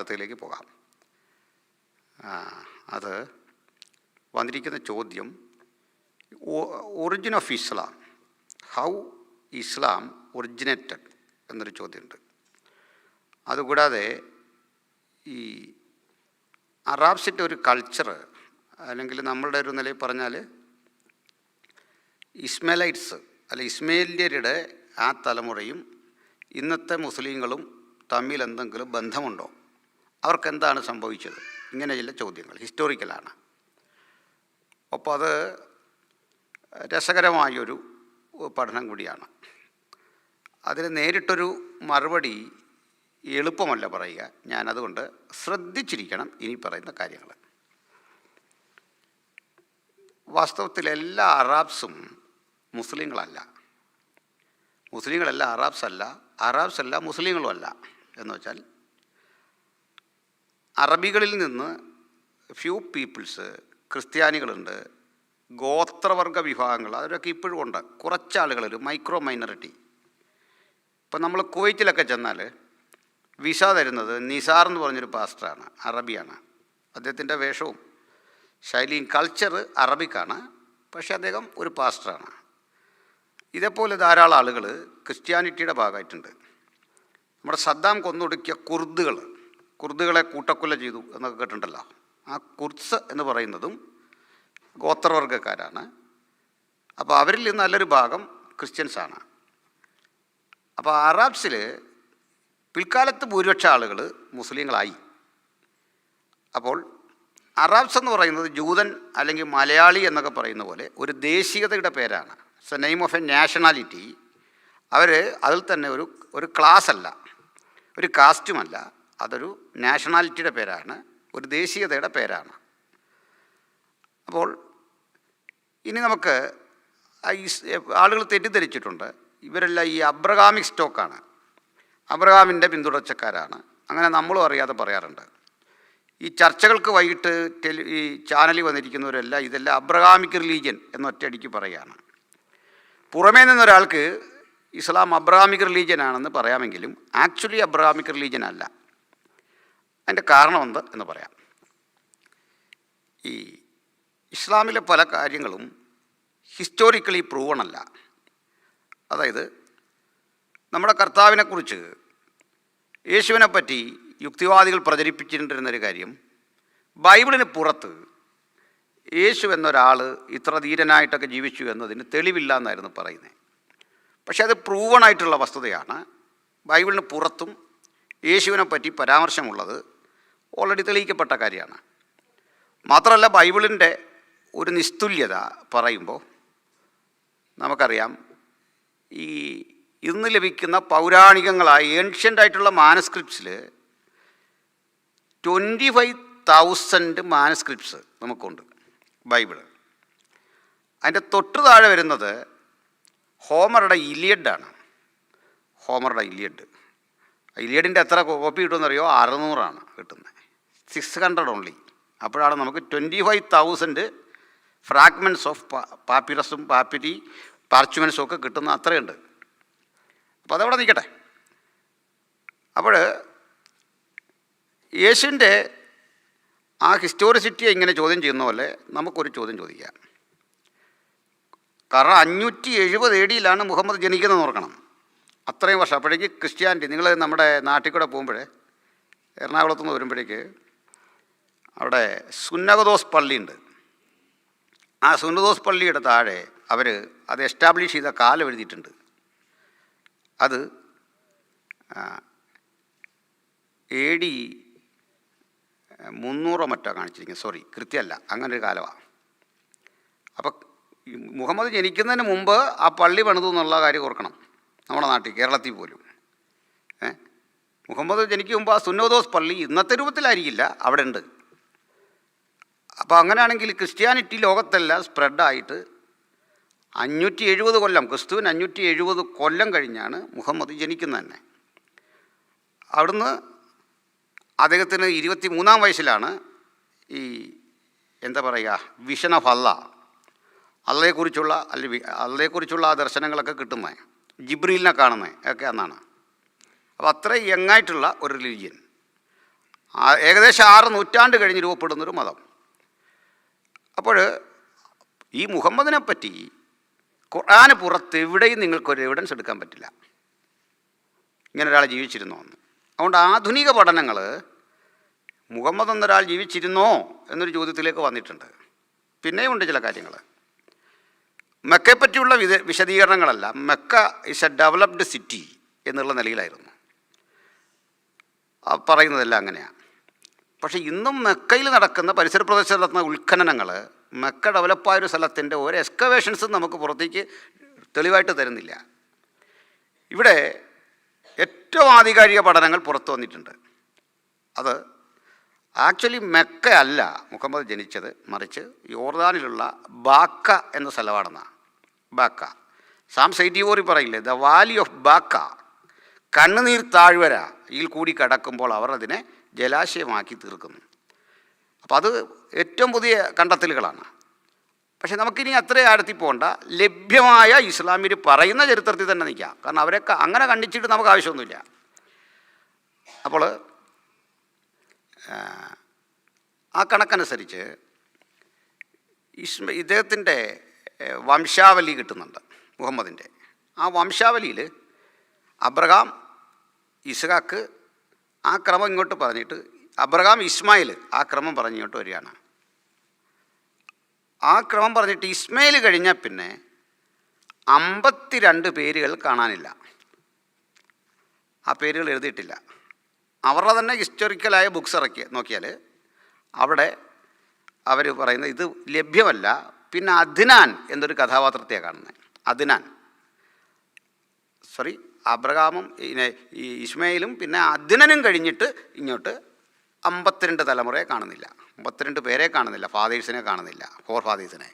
വാർത്തയിലേക്ക് പോകാം. അത് വന്നിരിക്കുന്ന ചോദ്യം, origin of Islam, how Islam originated എന്നൊരു ചോദ്യമുണ്ട്. അതുകൂടാതെ ഈ അറാബ്സിൻ്റെ ഒരു കൾച്ചർ, അല്ലെങ്കിൽ നമ്മളുടെ ഒരു നിലയിൽ പറഞ്ഞാൽ ഇസ്മേലൈറ്റ്സ് അല്ലെ ഇസ്മേലിയരുടെ ആ തലമുറയും ഇന്നത്തെ മുസ്ലിങ്ങളും തമ്മിൽ എന്തെങ്കിലും ബന്ധമുണ്ടോ, അവർക്കെന്താണ് സംഭവിച്ചത്, ഇങ്ങനെ ചില ചോദ്യങ്ങൾ ഹിസ്റ്റോറിക്കലാണ്. അപ്പോൾ അത് രസകരമായൊരു പഠനം കൂടിയാണ്. അതിന് നേരിട്ടൊരു മറുപടി എളുപ്പമല്ല പറയുക. ഞാനതുകൊണ്ട് ശ്രദ്ധിച്ചിരിക്കണം ഇനി പറയുന്ന കാര്യങ്ങൾ. വാസ്തവത്തിൽ എല്ലാ അറാബ്സും മുസ്ലിങ്ങളല്ല, മുസ്ലിങ്ങളല്ല അറാബ്സ് അല്ല, അറാബ്സ് അല്ല മുസ്ലിങ്ങളും അല്ല. എന്ന് വെച്ചാൽ അറബികളിൽ നിന്ന് ഫ്യൂ പീപ്പിൾസ്, ക്രിസ്ത്യാനികളുണ്ട്, ഗോത്രവർഗ വിഭാഗങ്ങൾ, അവരൊക്കെ ഇപ്പോഴും ഉണ്ട്. കുറച്ചാളുകൾ, ഒരു മൈക്രോ മൈനറിറ്റി. ഇപ്പം നമ്മൾ കുവൈറ്റിലൊക്കെ ചെന്നാൽ വിസ തരുന്നത് നിസാർ എന്ന് പറഞ്ഞൊരു പാസ്റ്ററാണ്, അറബിയാണ്. അദ്ദേഹത്തിൻ്റെ വേഷവും ശൈലിയും കൾച്ചർ അറബിക്കാണ്, പക്ഷേ അദ്ദേഹം ഒരു പാസ്റ്ററാണ്. ഇതേപോലെ ധാരാളം ആളുകൾ ക്രിസ്ത്യാനിറ്റിയുടെ ഭാഗമായിട്ടുണ്ട്. നമ്മുടെ സദ്ദാം കൊന്നൊടുക്കിയ കുർദുകളെ കൂട്ടക്കൊല ചെയ്തു എന്നൊക്കെ കേട്ടിട്ടുണ്ടല്ലോ. ആ കുർദ്സ് എന്ന് പറയുന്നതും ഗോത്രവർഗ്ഗക്കാരാണ്. അപ്പോൾ അവരിൽ നിന്ന് നല്ലൊരു ഭാഗം ക്രിസ്ത്യൻസാണ്. അപ്പോൾ അറാബ്സിൽ പിൽക്കാലത്ത് ഭൂരിപക്ഷ ആളുകൾ മുസ്ലിങ്ങളായി. അപ്പോൾ അറാബ്സ് എന്ന് പറയുന്നത് ജൂതൻ അല്ലെങ്കിൽ മലയാളി എന്നൊക്കെ പറയുന്ന പോലെ ഒരു ദേശീയതയുടെ പേരാണ്. It's a name of a nationality. അവർ അതിൽ തന്നെ ഒരു ക്ലാസ് അല്ല, ഒരു കാസ്റ്റുമല്ല, അതൊരു നാഷണാലിറ്റിയുടെ പേരാണ്, ഒരു ദേശീയതയുടെ പേരാണ്. അപ്പോൾ ഇനി നമുക്ക് ആളുകൾ തെറ്റിദ്ധരിച്ചിട്ടുണ്ട്, ഇവരെല്ലാം ഈ അബ്രഹാമിക് സ്റ്റോക്കാണ്, അബ്രഹാമിൻ്റെ പിന്തുടർച്ചക്കാരാണ്. അങ്ങനെ നമ്മളും അറിയാതെ പറയാറുണ്ട്. ഈ ചർച്ചകൾക്ക് വൈകിട്ട് ഈ ചാനലിൽ വന്നിരിക്കുന്നവരെല്ലാം ഇതെല്ലാം അബ്രഹാമിക് റിലീജിയൻ എന്നൊറ്റയടിക്ക് പറയുകയാണ്. പുറമേ നിന്നൊരാൾക്ക് ഇസ്ലാം അബ്രഹാമിക് റിലീജിയൻ ആണെന്ന് പറയാമെങ്കിലും ആക്ച്വലി അബ്രഹാമിക് റിലീജിയൻ അല്ല. അതിൻ്റെ കാരണം എന്ത് എന്ന് പറയാം. ഈ ഇസ്ലാമിലെ പല കാര്യങ്ങളും ഹിസ്റ്റോറിക്കലി പ്രൂവൺ അല്ല. അതായത് നമ്മുടെ കർത്താവിനെക്കുറിച്ച്, യേശുവിനെപ്പറ്റി യുക്തിവാദികൾ പ്രചരിപ്പിച്ചിട്ടുണ്ടിരുന്നൊരു കാര്യം, ബൈബിളിന് പുറത്ത് യേശു എന്നൊരാൾ ഇത്ര ധീരനായിട്ടൊക്കെ ജീവിച്ചു എന്നതിന് തെളിവില്ല എന്നായിരുന്നു പറയുന്നത്. പക്ഷേ അത് പ്രൂവണായിട്ടുള്ള വസ്തുതയാണ്. ബൈബിളിന് പുറത്തും യേശുവിനെപ്പറ്റി പരാമർശമുള്ളത് ഓൾറെഡി തെളിയിക്കപ്പെട്ട കാര്യമാണ്. മാത്രമല്ല, ബൈബിളിൻ്റെ ഒരു നിസ്തുല്യത പറയുമ്പോൾ നമുക്കറിയാം, ഈ ഇന്ന് ലഭിക്കുന്ന പൗരാണികങ്ങളായ ഏൻഷ്യൻ്റായിട്ടുള്ള മാനസ്ക്രിപ്റ്റ്സിൽ 25,000 മാനസ്ക്രിപ്റ്റ്സ് നമുക്കുണ്ട് ബൈബിള്. അതിൻ്റെ തൊട്ട് താഴെ വരുന്നത് ഹോമറുടെ ഇലിയഡാണ്. ഹോമറുടെ ഇലിയഡിൻ്റെ എത്ര കോപ്പി കിട്ടുമെന്നറിയോ? 600 കിട്ടുന്നത്, 600 ഓൺലി. അപ്പോഴാണ് നമുക്ക് 25,000 ഫ്രാഗ്മെൻറ്റ്സ് ഓഫ് പാപ്പിറസും പാർച്ച്മെൻറ്റ്സും ഒക്കെ കിട്ടുന്ന അത്രയുണ്ട്. അപ്പോൾ അതവിടെ നിൽക്കട്ടെ. അപ്പോൾ യേശുവിൻ്റെ ആ ഹിസ്റ്റോറിസിറ്റിയെ ഇങ്ങനെ ചോദ്യം ചെയ്യുന്ന പോലെ നമുക്കൊരു ചോദ്യം ചോദിക്കാം. കാരണം 570 AD മുഹമ്മദ് ജനിക്കുന്നതെന്ന് ഓർക്കണം. അത്രയും വർഷം. അപ്പോഴേക്ക് ക്രിസ്ത്യാനിറ്റി, നിങ്ങൾ നമ്മുടെ നാട്ടിൽ കൂടെ പോകുമ്പോഴേ, എറണാകുളത്തു നിന്ന് വരുമ്പോഴേക്ക് അവിടെ സുന്നകദോസ് പള്ളിയുണ്ട്. ആ സുന്നകദോസ് പള്ളിയുടെ താഴെ അവർ അത് എസ്റ്റാബ്ലിഷ് ചെയ്ത കാലം എഴുതിയിട്ടുണ്ട്. അത് AD 300 മറ്റോ കാണിച്ചിരിക്കുന്നത്, സോറി കൃത്യമല്ല, അങ്ങനൊരു കാലമാണ്. അപ്പം മുഹമ്മദ് ജനിക്കുന്നതിന് മുമ്പ് ആ പള്ളി പണിതു എന്നുള്ള കാര്യം ഓർക്കണം. നമ്മുടെ നാട്ടിൽ, കേരളത്തിൽ പോലും മുഹമ്മദ് ജനിക്കും മുമ്പ് ആ സുന്നോദോസ് പള്ളി ഇന്നത്തെ രൂപത്തിലായിരിക്കില്ല, അവിടെ ഉണ്ട്. അപ്പോൾ അങ്ങനെയാണെങ്കിൽ ക്രിസ്ത്യാനിറ്റി ലോകത്തെല്ലാം സ്പ്രെഡായിട്ട് 570 കൊല്ലം, ക്രിസ്തുവിന് 570 കൊല്ലം കഴിഞ്ഞാണ് മുഹമ്മദ് ജനിക്കുന്നത് തന്നെ. അവിടുന്ന് അദ്ദേഹത്തിന് 23-ാം വയസ്സിലാണ് ഈ എന്താ പറയുക, വിഷൻ ഓഫ് അള്ളയെക്കുറിച്ചുള്ള ആ ദർശനങ്ങളൊക്കെ കിട്ടുന്നത്, ജിബ്രീലിനെ കാണുന്നത് ഒക്കെ അന്നാണ്. അപ്പോൾ അത്ര യങ്ങായിട്ടുള്ള ഒരു റിലീജിയൻ. ഏകദേശം 6 നൂറ്റാണ്ട് കഴിഞ്ഞ് രൂപപ്പെടുന്നൊരു മതം. അപ്പോൾ ഈ മുഹമ്മദിനെ പറ്റി ഖുർആന് പുറത്ത് എവിടെയും നിങ്ങൾക്കൊരു എവിഡൻസ് എടുക്കാൻ പറ്റില്ല ഇങ്ങനെ ഒരാൾ ജീവിച്ചിരുന്നോ എന്ന്. അതുകൊണ്ട് ആധുനിക പഠനങ്ങൾ മുഹമ്മദ് എന്നൊരാൾ ജീവിച്ചിരുന്നോ എന്നൊരു ചോദ്യത്തിലേക്ക് വന്നിട്ടുണ്ട്. പിന്നെയും ഉണ്ട് ചില കാര്യങ്ങൾ. മെക്കയെ പറ്റിയുള്ള വിശദീകരണങ്ങളല്ല, Mecca is a developed city എന്നുള്ള നിലയിലായിരുന്നു പറയുന്നതെല്ലാം അങ്ങനെയാണ്. പക്ഷേ ഇന്നും മെക്കയിൽ നടക്കുന്ന പരിസര പ്രദേശത്ത് നടത്തുന്ന ഉത്ഖനനങ്ങൾ മെക്ക ഡെവലപ്പായൊരു സ്ഥലത്തിൻ്റെ ഒരു എക്സ്കവേഷൻസും നമുക്ക് പുറത്തേക്ക് തെളിവായിട്ട് തരുന്നില്ല. ഇവിടെ ഏറ്റവും ആധികാരിക പഠനങ്ങൾ പുറത്തു വന്നിട്ടുണ്ട്. അത് ആക്ച്വലി മെക്ക അല്ല മുഹമ്മദ് ജനിച്ചത്, മറിച്ച് യോർദാനിലുള്ള ബാക്ക എന്ന സ്ഥലമാണെന്നാണ്. ബാക്ക സാം സൈറ്റിയോറി പറയില്ലേ, ദ വാലി ഓഫ് ബാക്ക, കണ്ണുനീർ താഴ്വര ഇതിൽ കൂടി കടക്കുമ്പോൾ അവർ അതിനെ ജലാശയമാക്കി തീർക്കുന്നു. അപ്പം അത് ഏറ്റവും പുതിയ കണ്ടെത്തലുകളാണ്. പക്ഷേ നമുക്കിനി അത്ര ആഴത്തിൽ പോകണ്ട, ലഭ്യമായ ഇസ്ലാമിൽ പറയുന്ന ചരിത്രത്തിൽ തന്നെ നിൽക്കാം. കാരണം അവരൊക്കെ അങ്ങനെ കണ്ടിച്ചിട്ട് നമുക്ക് ആവശ്യമൊന്നുമില്ല. അപ്പോൾ ആ കണക്കനുസരിച്ച് ഇദ്ദേഹത്തിൻ്റെ വംശാവലി കിട്ടുന്നുണ്ട് മുഹമ്മദിൻ്റെ. ആ വംശാവലിയിൽ അബ്രഹാം, ഇസ്ഹാക്ക് ആ ക്രമം ഇങ്ങോട്ട് പറഞ്ഞിട്ട് അബ്രഹാം, ഇസ്മായിൽ ആ ക്രമം പറഞ്ഞിങ്ങോട്ട് വരികയാണ്. ആ ക്രമം പറഞ്ഞിട്ട് ഇസ്മായിൽ കഴിഞ്ഞാൽ പിന്നെ 52 പേരുകൾ കാണാനില്ല. ആ പേരുകൾ എഴുതിയിട്ടില്ല. അവരുടെ തന്നെ ഹിസ്റ്റോറിക്കലായ ബുക്സ് ഇറക്കി നോക്കിയാൽ അവിടെ അവർ പറയുന്നത് ഇത് ലഭ്യമല്ല. പിന്നെ അദ്നാൻ എന്നൊരു കഥാപാത്രത്തെയാണ് കാണുന്നത്. അബ്രഹാമും ഈ ഇസ്മായിലും പിന്നെ അദ്നനും കഴിഞ്ഞിട്ട് ഇങ്ങോട്ട് 52 തലമുറയെ കാണുന്നില്ല, 52 പേരെ കാണുന്നില്ല, ഫാദേഴ്സിനെ കാണുന്നില്ല, 4 ഫാദേഴ്സിനെ.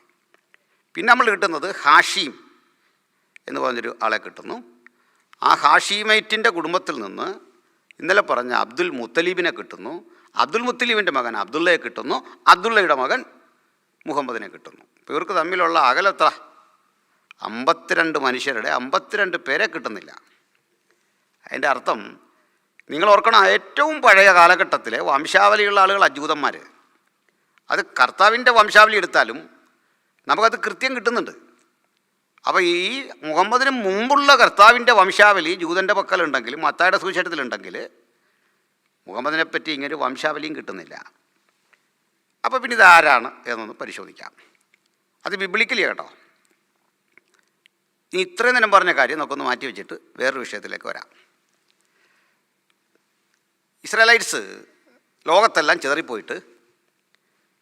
പിന്നെ നമ്മൾ കിട്ടുന്നത് ഹാഷീം എന്ന് പറഞ്ഞൊരു ആളെ കിട്ടുന്നു. ആ ഹാഷീമൈറ്റിൻ്റെ കുടുംബത്തിൽ നിന്ന് ഇന്നലെ പറഞ്ഞ അബ്ദുൽ മുത്തലീബിനെ കിട്ടുന്നു. അബ്ദുൽ മുത്തലീബിൻ്റെ മകൻ അബ്ദുള്ളയെ കിട്ടുന്നു. അബ്ദുള്ളയുടെ മകൻ മുഹമ്മദിനെ കിട്ടുന്നു. ഇപ്പോൾ ഇവർക്ക് തമ്മിലുള്ള അകലത്ര 52 മനുഷ്യരുടെ 52 പേരെ കിട്ടുന്നില്ല. അതിൻ്റെ അർത്ഥം നിങ്ങൾ ഓർക്കണം, ഏറ്റവും പഴയ കാലഘട്ടത്തിലെ വംശാവലിയുള്ള ആളുകൾ അജൂതന്മാർ. അത് കർത്താവിൻ്റെ വംശാവലി എടുത്താലും നമുക്കത് കൃത്യം കിട്ടുന്നുണ്ട്. അപ്പോൾ ഈ മുഹമ്മദിന് മുമ്പുള്ള കർത്താവിൻ്റെ വംശാവലി ജൂതൻ്റെ പക്കലുണ്ടെങ്കിലും മത്തായിയുടെ സുവിശേഷത്തിലുണ്ടെങ്കിൽ മുഹമ്മദിനെ പറ്റി ഇങ്ങനൊരു വംശാവലിയും കിട്ടുന്നില്ല. അപ്പോൾ പിന്നെ ഇതാരാണ് എന്നൊന്ന് പരിശോധിക്കാം. അത് ബിബ്ലിക്കലി കേട്ടോ. ഇനി ഇത്രയും നേരം പറഞ്ഞ കാര്യം നമുക്കൊന്ന് മാറ്റി വെച്ചിട്ട് വേറൊരു വിഷയത്തിലേക്ക് വരാം. ഇസ്രായേലൈറ്റ്സ് ലോകത്തെല്ലാം ചിതറിപ്പോയിട്ട്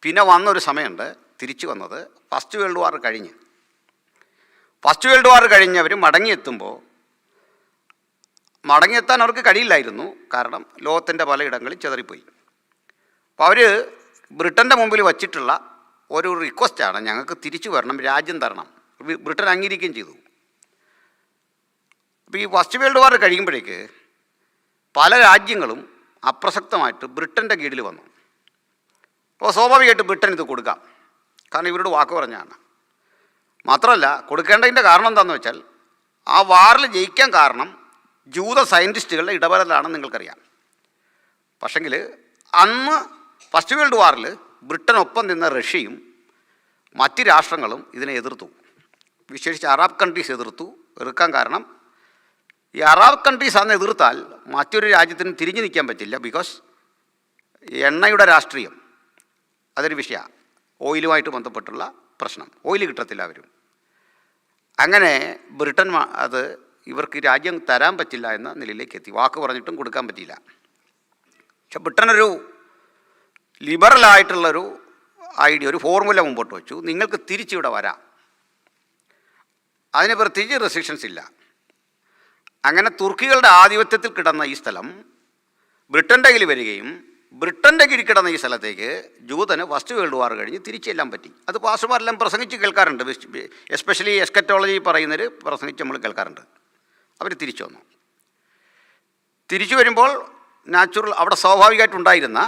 പിന്നെ വന്നൊരു സമയമുണ്ട്, തിരിച്ചു വന്നത് ഫസ്റ്റ് വേൾഡ് വാർ കഴിഞ്ഞ്. ഫസ്റ്റ് വേൾഡ് വാർ കഴിഞ്ഞ് അവർ മടങ്ങിയെത്താൻ അവർക്ക് കഴിയില്ലായിരുന്നു. കാരണം ലോകത്തിൻ്റെ പലയിടങ്ങളിൽ ചിതറിപ്പോയി. അപ്പോൾ അവർ ബ്രിട്ടൻ്റെ മുമ്പിൽ വച്ചിട്ടുള്ള ഒരു റിക്വസ്റ്റാണ്, ഞങ്ങൾക്ക് തിരിച്ചു വരണം, രാജ്യം തരണം. ബ്രിട്ടൻ അംഗീകരിക്കുകയും ചെയ്തു. അപ്പോൾ ഈ ഫസ്റ്റ് വേൾഡ് വാർ കഴിയുമ്പോഴേക്ക് പല രാജ്യങ്ങളും അപ്രസക്തമായിട്ട് ബ്രിട്ടൻ്റെ കീഴിൽ വന്നു. അപ്പോൾ സ്വാഭാവികമായിട്ട് ബ്രിട്ടൻ ഇത് കൊടുക്കാം, കാരണം ഇവരോട് വാക്ക് പറഞ്ഞാണ്. മാത്രമല്ല കൊടുക്കേണ്ടതിൻ്റെ കാരണം എന്താണെന്ന് വെച്ചാൽ ആ വാറിൽ ജയിക്കാൻ കാരണം ജൂത സയൻറ്റിസ്റ്റുകളുടെ ഇടപെടലാണെന്ന് നിങ്ങൾക്കറിയാം. പക്ഷെങ്കിൽ അന്ന് ഫസ്റ്റ് വേൾഡ് വാറിൽ ബ്രിട്ടനൊപ്പം നിന്ന റഷ്യയും മറ്റ് രാഷ്ട്രങ്ങളും ഇതിനെ എതിർത്തു. വിശേഷിച്ച് അറബ് കൺട്രീസ് എതിർക്കാൻ കാരണം ഈ അറബ് കൺട്രീസ് അന്ന് എതിർത്താൽ മറ്റൊരു രാജ്യത്തിന് തിരിഞ്ഞു നിൽക്കാൻ പറ്റില്ല. ബിക്കോസ് എണ്ണയുടെ രാഷ്ട്രീയം അതൊരു വിഷയമാണ്. ഓയിലുമായിട്ട് ബന്ധപ്പെട്ടുള്ള പ്രശ്നം, ഓയിൽ കിട്ടത്തില്ല അവരും. അങ്ങനെ ബ്രിട്ടൻ അത് ഇവർക്ക് രാജ്യം തരാൻ പറ്റില്ല എന്ന നിലയിലേക്ക് എത്തി. വാക്ക് പറഞ്ഞിട്ടും കൊടുക്കാൻ പറ്റിയില്ല. പക്ഷെ ബ്രിട്ടനൊരു ലിബറലായിട്ടുള്ളൊരു ഐഡിയ, ഒരു ഫോർമുല മുമ്പോട്ട് വെച്ചു, നിങ്ങൾക്ക് തിരിച്ചിവിടെ വരാം, അതിന് പ്രത്യേകിച്ച് റെസ്ട്രിക്ഷൻസ് ഇല്ല. അങ്ങനെ തുർക്കികളുടെ ആധിപത്യത്തിൽ കിടന്ന ഈ സ്ഥലം ബ്രിട്ടൻ്റെ കയ്യിൽ വരികയും ബ്രിട്ടൻ്റെ കീഴിൽ കിടന്ന ഈ സ്ഥലത്തേക്ക് ജൂതന് ഫസ്റ്റ് വേൾഡ് വാർ കഴിഞ്ഞ് തിരിച്ചെല്ലാം പറ്റി. അത് പാസ്റ്റർമാരെല്ലാം പ്രസംഗിച്ച് കേൾക്കാറുണ്ട്. എസ്പെഷ്യലി എസ്കറ്റോളജി പറയുന്നവർ പ്രസംഗിച്ച് നമ്മൾ കേൾക്കാറുണ്ട്. അവർ തിരിച്ചു വന്നു. തിരിച്ചു വരുമ്പോൾ അവിടെ സ്വാഭാവികമായിട്ടുണ്ടായിരുന്ന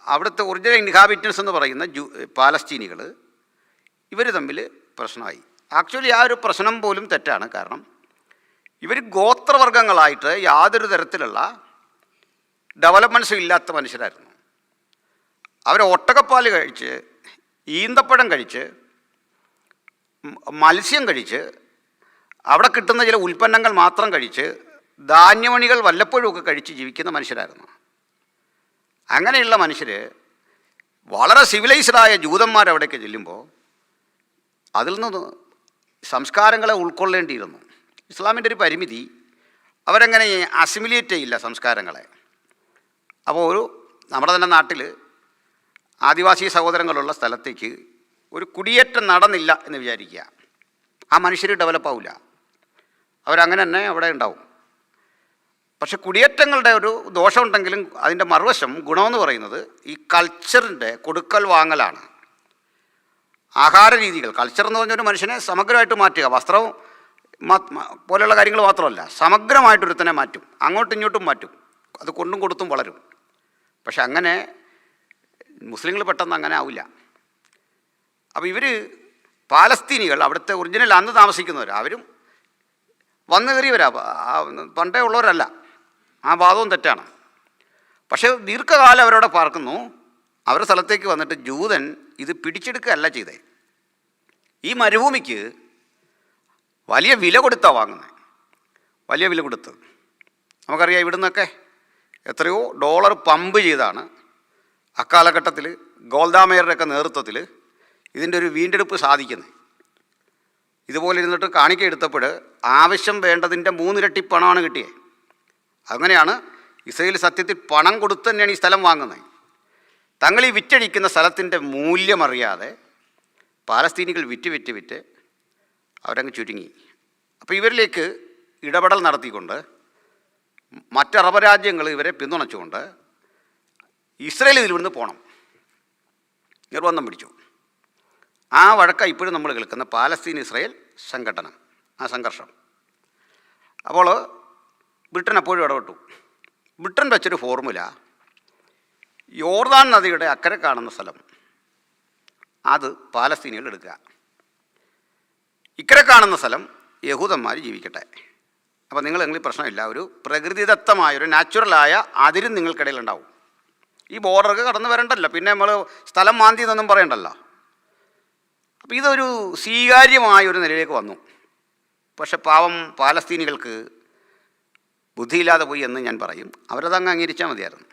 അവിടുത്തെ ഒറിജിനൽ ഇൻഹാബിറ്റൻസ് എന്ന് പറയുന്ന പാലസ്തീനികൾ ഇവർ തമ്മിൽ പ്രശ്നമായി. ആക്ച്വലി ആ ഒരു പ്രശ്നം പോലും തെറ്റാണ്. കാരണം ഇവർ ഗോത്രവർഗങ്ങളായിട്ട് യാതൊരു തരത്തിലുള്ള ഡെവലപ്മെൻറ്റ്സും ഇല്ലാത്ത മനുഷ്യരായിരുന്നു. അവർ ഒട്ടകപ്പാൽ കഴിച്ച്, ഈന്തപ്പഴം കഴിച്ച്, മത്സ്യം കഴിച്ച്, അവിടെ കിട്ടുന്ന ചില ഉൽപ്പന്നങ്ങൾ മാത്രം കഴിച്ച്, ധാന്യമണികൾ വല്ലപ്പോഴും ഒക്കെ കഴിച്ച് ജീവിക്കുന്ന മനുഷ്യരായിരുന്നു. അങ്ങനെയുള്ള മനുഷ്യർ വളരെ സിവിലൈസ്ഡായ ജൂതന്മാരവിടേക്ക് ചെല്ലുമ്പോൾ അതിൽ നിന്ന് സംസ്കാരങ്ങളെ ഉൾക്കൊള്ളേണ്ടിയിരുന്നു. ഇസ്ലാമിൻ്റെ ഒരു പരിമിതി, അവരങ്ങനെ അസിമിലേറ്റ് ചെയ്യില്ല സംസ്കാരങ്ങളെ. അപ്പോൾ നമ്മുടെ തന്നെ നാട്ടിൽ ആദിവാസി സഹോദരങ്ങളുള്ള സ്ഥലത്തേക്ക് ഒരു കുടിയേറ്റം നടന്നില്ല എന്ന് വിചാരിക്കുക, ആ മനുഷ്യർ ഡെവലപ്പാവില്ല, അവരങ്ങനെ തന്നെ അവിടെ ഉണ്ടാവും. പക്ഷെ കുടിയേറ്റങ്ങളുടെ ഒരു ദോഷമുണ്ടെങ്കിലും അതിൻ്റെ മറുവശം ഗുണമെന്ന് പറയുന്നത് ഈ കൾച്ചറിൻ്റെ കൊടുക്കൽ വാങ്ങലാണ്. ആഹാര രീതികൾ, കൾച്ചർ എന്ന് പറഞ്ഞൊരു മനുഷ്യനെ സമഗ്രമായിട്ട് മാറ്റുക, വസ്ത്രവും പോലെയുള്ള കാര്യങ്ങൾ മാത്രമല്ല, സമഗ്രമായിട്ടൊരുത്തനെ മാറ്റും, അങ്ങോട്ടും ഇങ്ങോട്ടും മാറ്റും, അത് കൊണ്ടും കൊടുത്തും വളരും. പക്ഷെ അങ്ങനെ മുസ്ലിങ്ങൾ പെട്ടെന്ന് അങ്ങനെ ആവില്ല. അപ്പോൾ ഇവർ പാലസ്തീനികൾ, അവിടുത്തെ ഒറിജിനൽ അന്ന് താമസിക്കുന്നവർ, അവരും വന്നു കയറിയവരാ, പണ്ടേ ഉള്ളവരല്ല, ആ വാദവും തെറ്റാണ്. പക്ഷേ ദീർഘകാലം അവരവിടെ പാർക്കുന്നു. അവരുടെ സ്ഥലത്തേക്ക് വന്നിട്ട് ജൂതൻ ഇത് പിടിച്ചെടുക്കുകയല്ല ചെയ്തേ, ഈ മരുഭൂമിക്ക് വലിയ വില കൊടുത്താണ് വാങ്ങുന്നത്, വലിയ വില കൊടുത്ത്. നമുക്കറിയാം ഇവിടെ നിന്നൊക്കെ എത്രയോ ഡോളർ പമ്പ് ചെയ്താണ് അക്കാലഘട്ടത്തിൽ ഗോൾഡാമേയറുടെയൊക്കെ നേതൃത്വത്തിൽ ഇതിൻ്റെ ഒരു വീണ്ടെടുപ്പ് സാധിക്കുന്നത്. ഇതുപോലെ ഇരുന്നിട്ട് കാണിക്ക എടുത്തപ്പോൾ ആവശ്യം വേണ്ടതിൻ്റെ 3 ഇരട്ടി പണമാണ് കിട്ടിയത്. അങ്ങനെയാണ് ഇസ്രയേൽ സത്യത്തിൽ പണം കൊടുത്ത് തന്നെയാണ് ഈ സ്ഥലം വാങ്ങുന്നത്. തങ്ങൾ ഈ വിറ്റഴിക്കുന്ന സ്ഥലത്തിൻ്റെ മൂല്യമറിയാതെ പാലസ്തീനികൾ വിറ്റ് അവരങ്ങ് ചുരുങ്ങി. അപ്പോൾ ഇവരിലേക്ക് ഇടപെടൽ നടത്തിക്കൊണ്ട് മറ്റ് അറബ് രാജ്യങ്ങൾ ഇവരെ പിന്തുണച്ചുകൊണ്ട് ഇസ്രയേൽ ഇതിൽ പോകണം നിർബന്ധം പിടിച്ചു. ആ വഴക്ക ഇപ്പോഴും നമ്മൾ കേൾക്കുന്ന പാലസ്തീൻ ഇസ്രയേൽ സംഘടനം, ആ സംഘർഷം. അപ്പോൾ ബ്രിട്ടൻ അപ്പോഴും ഇടപെട്ടു. ബ്രിട്ടൻ വെച്ചൊരു ഫോർമുല, യോർദാൻ നദിയുടെ അക്കരെ കാണുന്ന സ്ഥലം അത് പാലസ്തീനികൾ എടുക്കുക, ഇക്കരെ കാണുന്ന സ്ഥലം യഹൂദന്മാർ ജീവിക്കട്ടെ. അപ്പോൾ നിങ്ങൾ പ്രശ്നമില്ല, ഒരു പ്രകൃതിദത്തമായൊരു നാച്ചുറലായ അതിരും നിങ്ങൾക്കിടയിലുണ്ടാവും. ഈ ബോർഡറൊക്കെ കടന്നു വരണ്ടല്ലോ, പിന്നെ നമ്മൾ സ്ഥലം മാന്തി എന്നൊന്നും പറയണ്ടല്ലോ. അപ്പോൾ ഇതൊരു സ്വീകാര്യമായൊരു നിലയിലേക്ക് വന്നു. പക്ഷെ പാവം പാലസ്തീനികൾക്ക് ബുദ്ധിയില്ലാതെ പോയി എന്ന് ഞാൻ പറയും. അവരതങ്ങ് അംഗീകരിച്ചാൽ മതിയായിരുന്നു.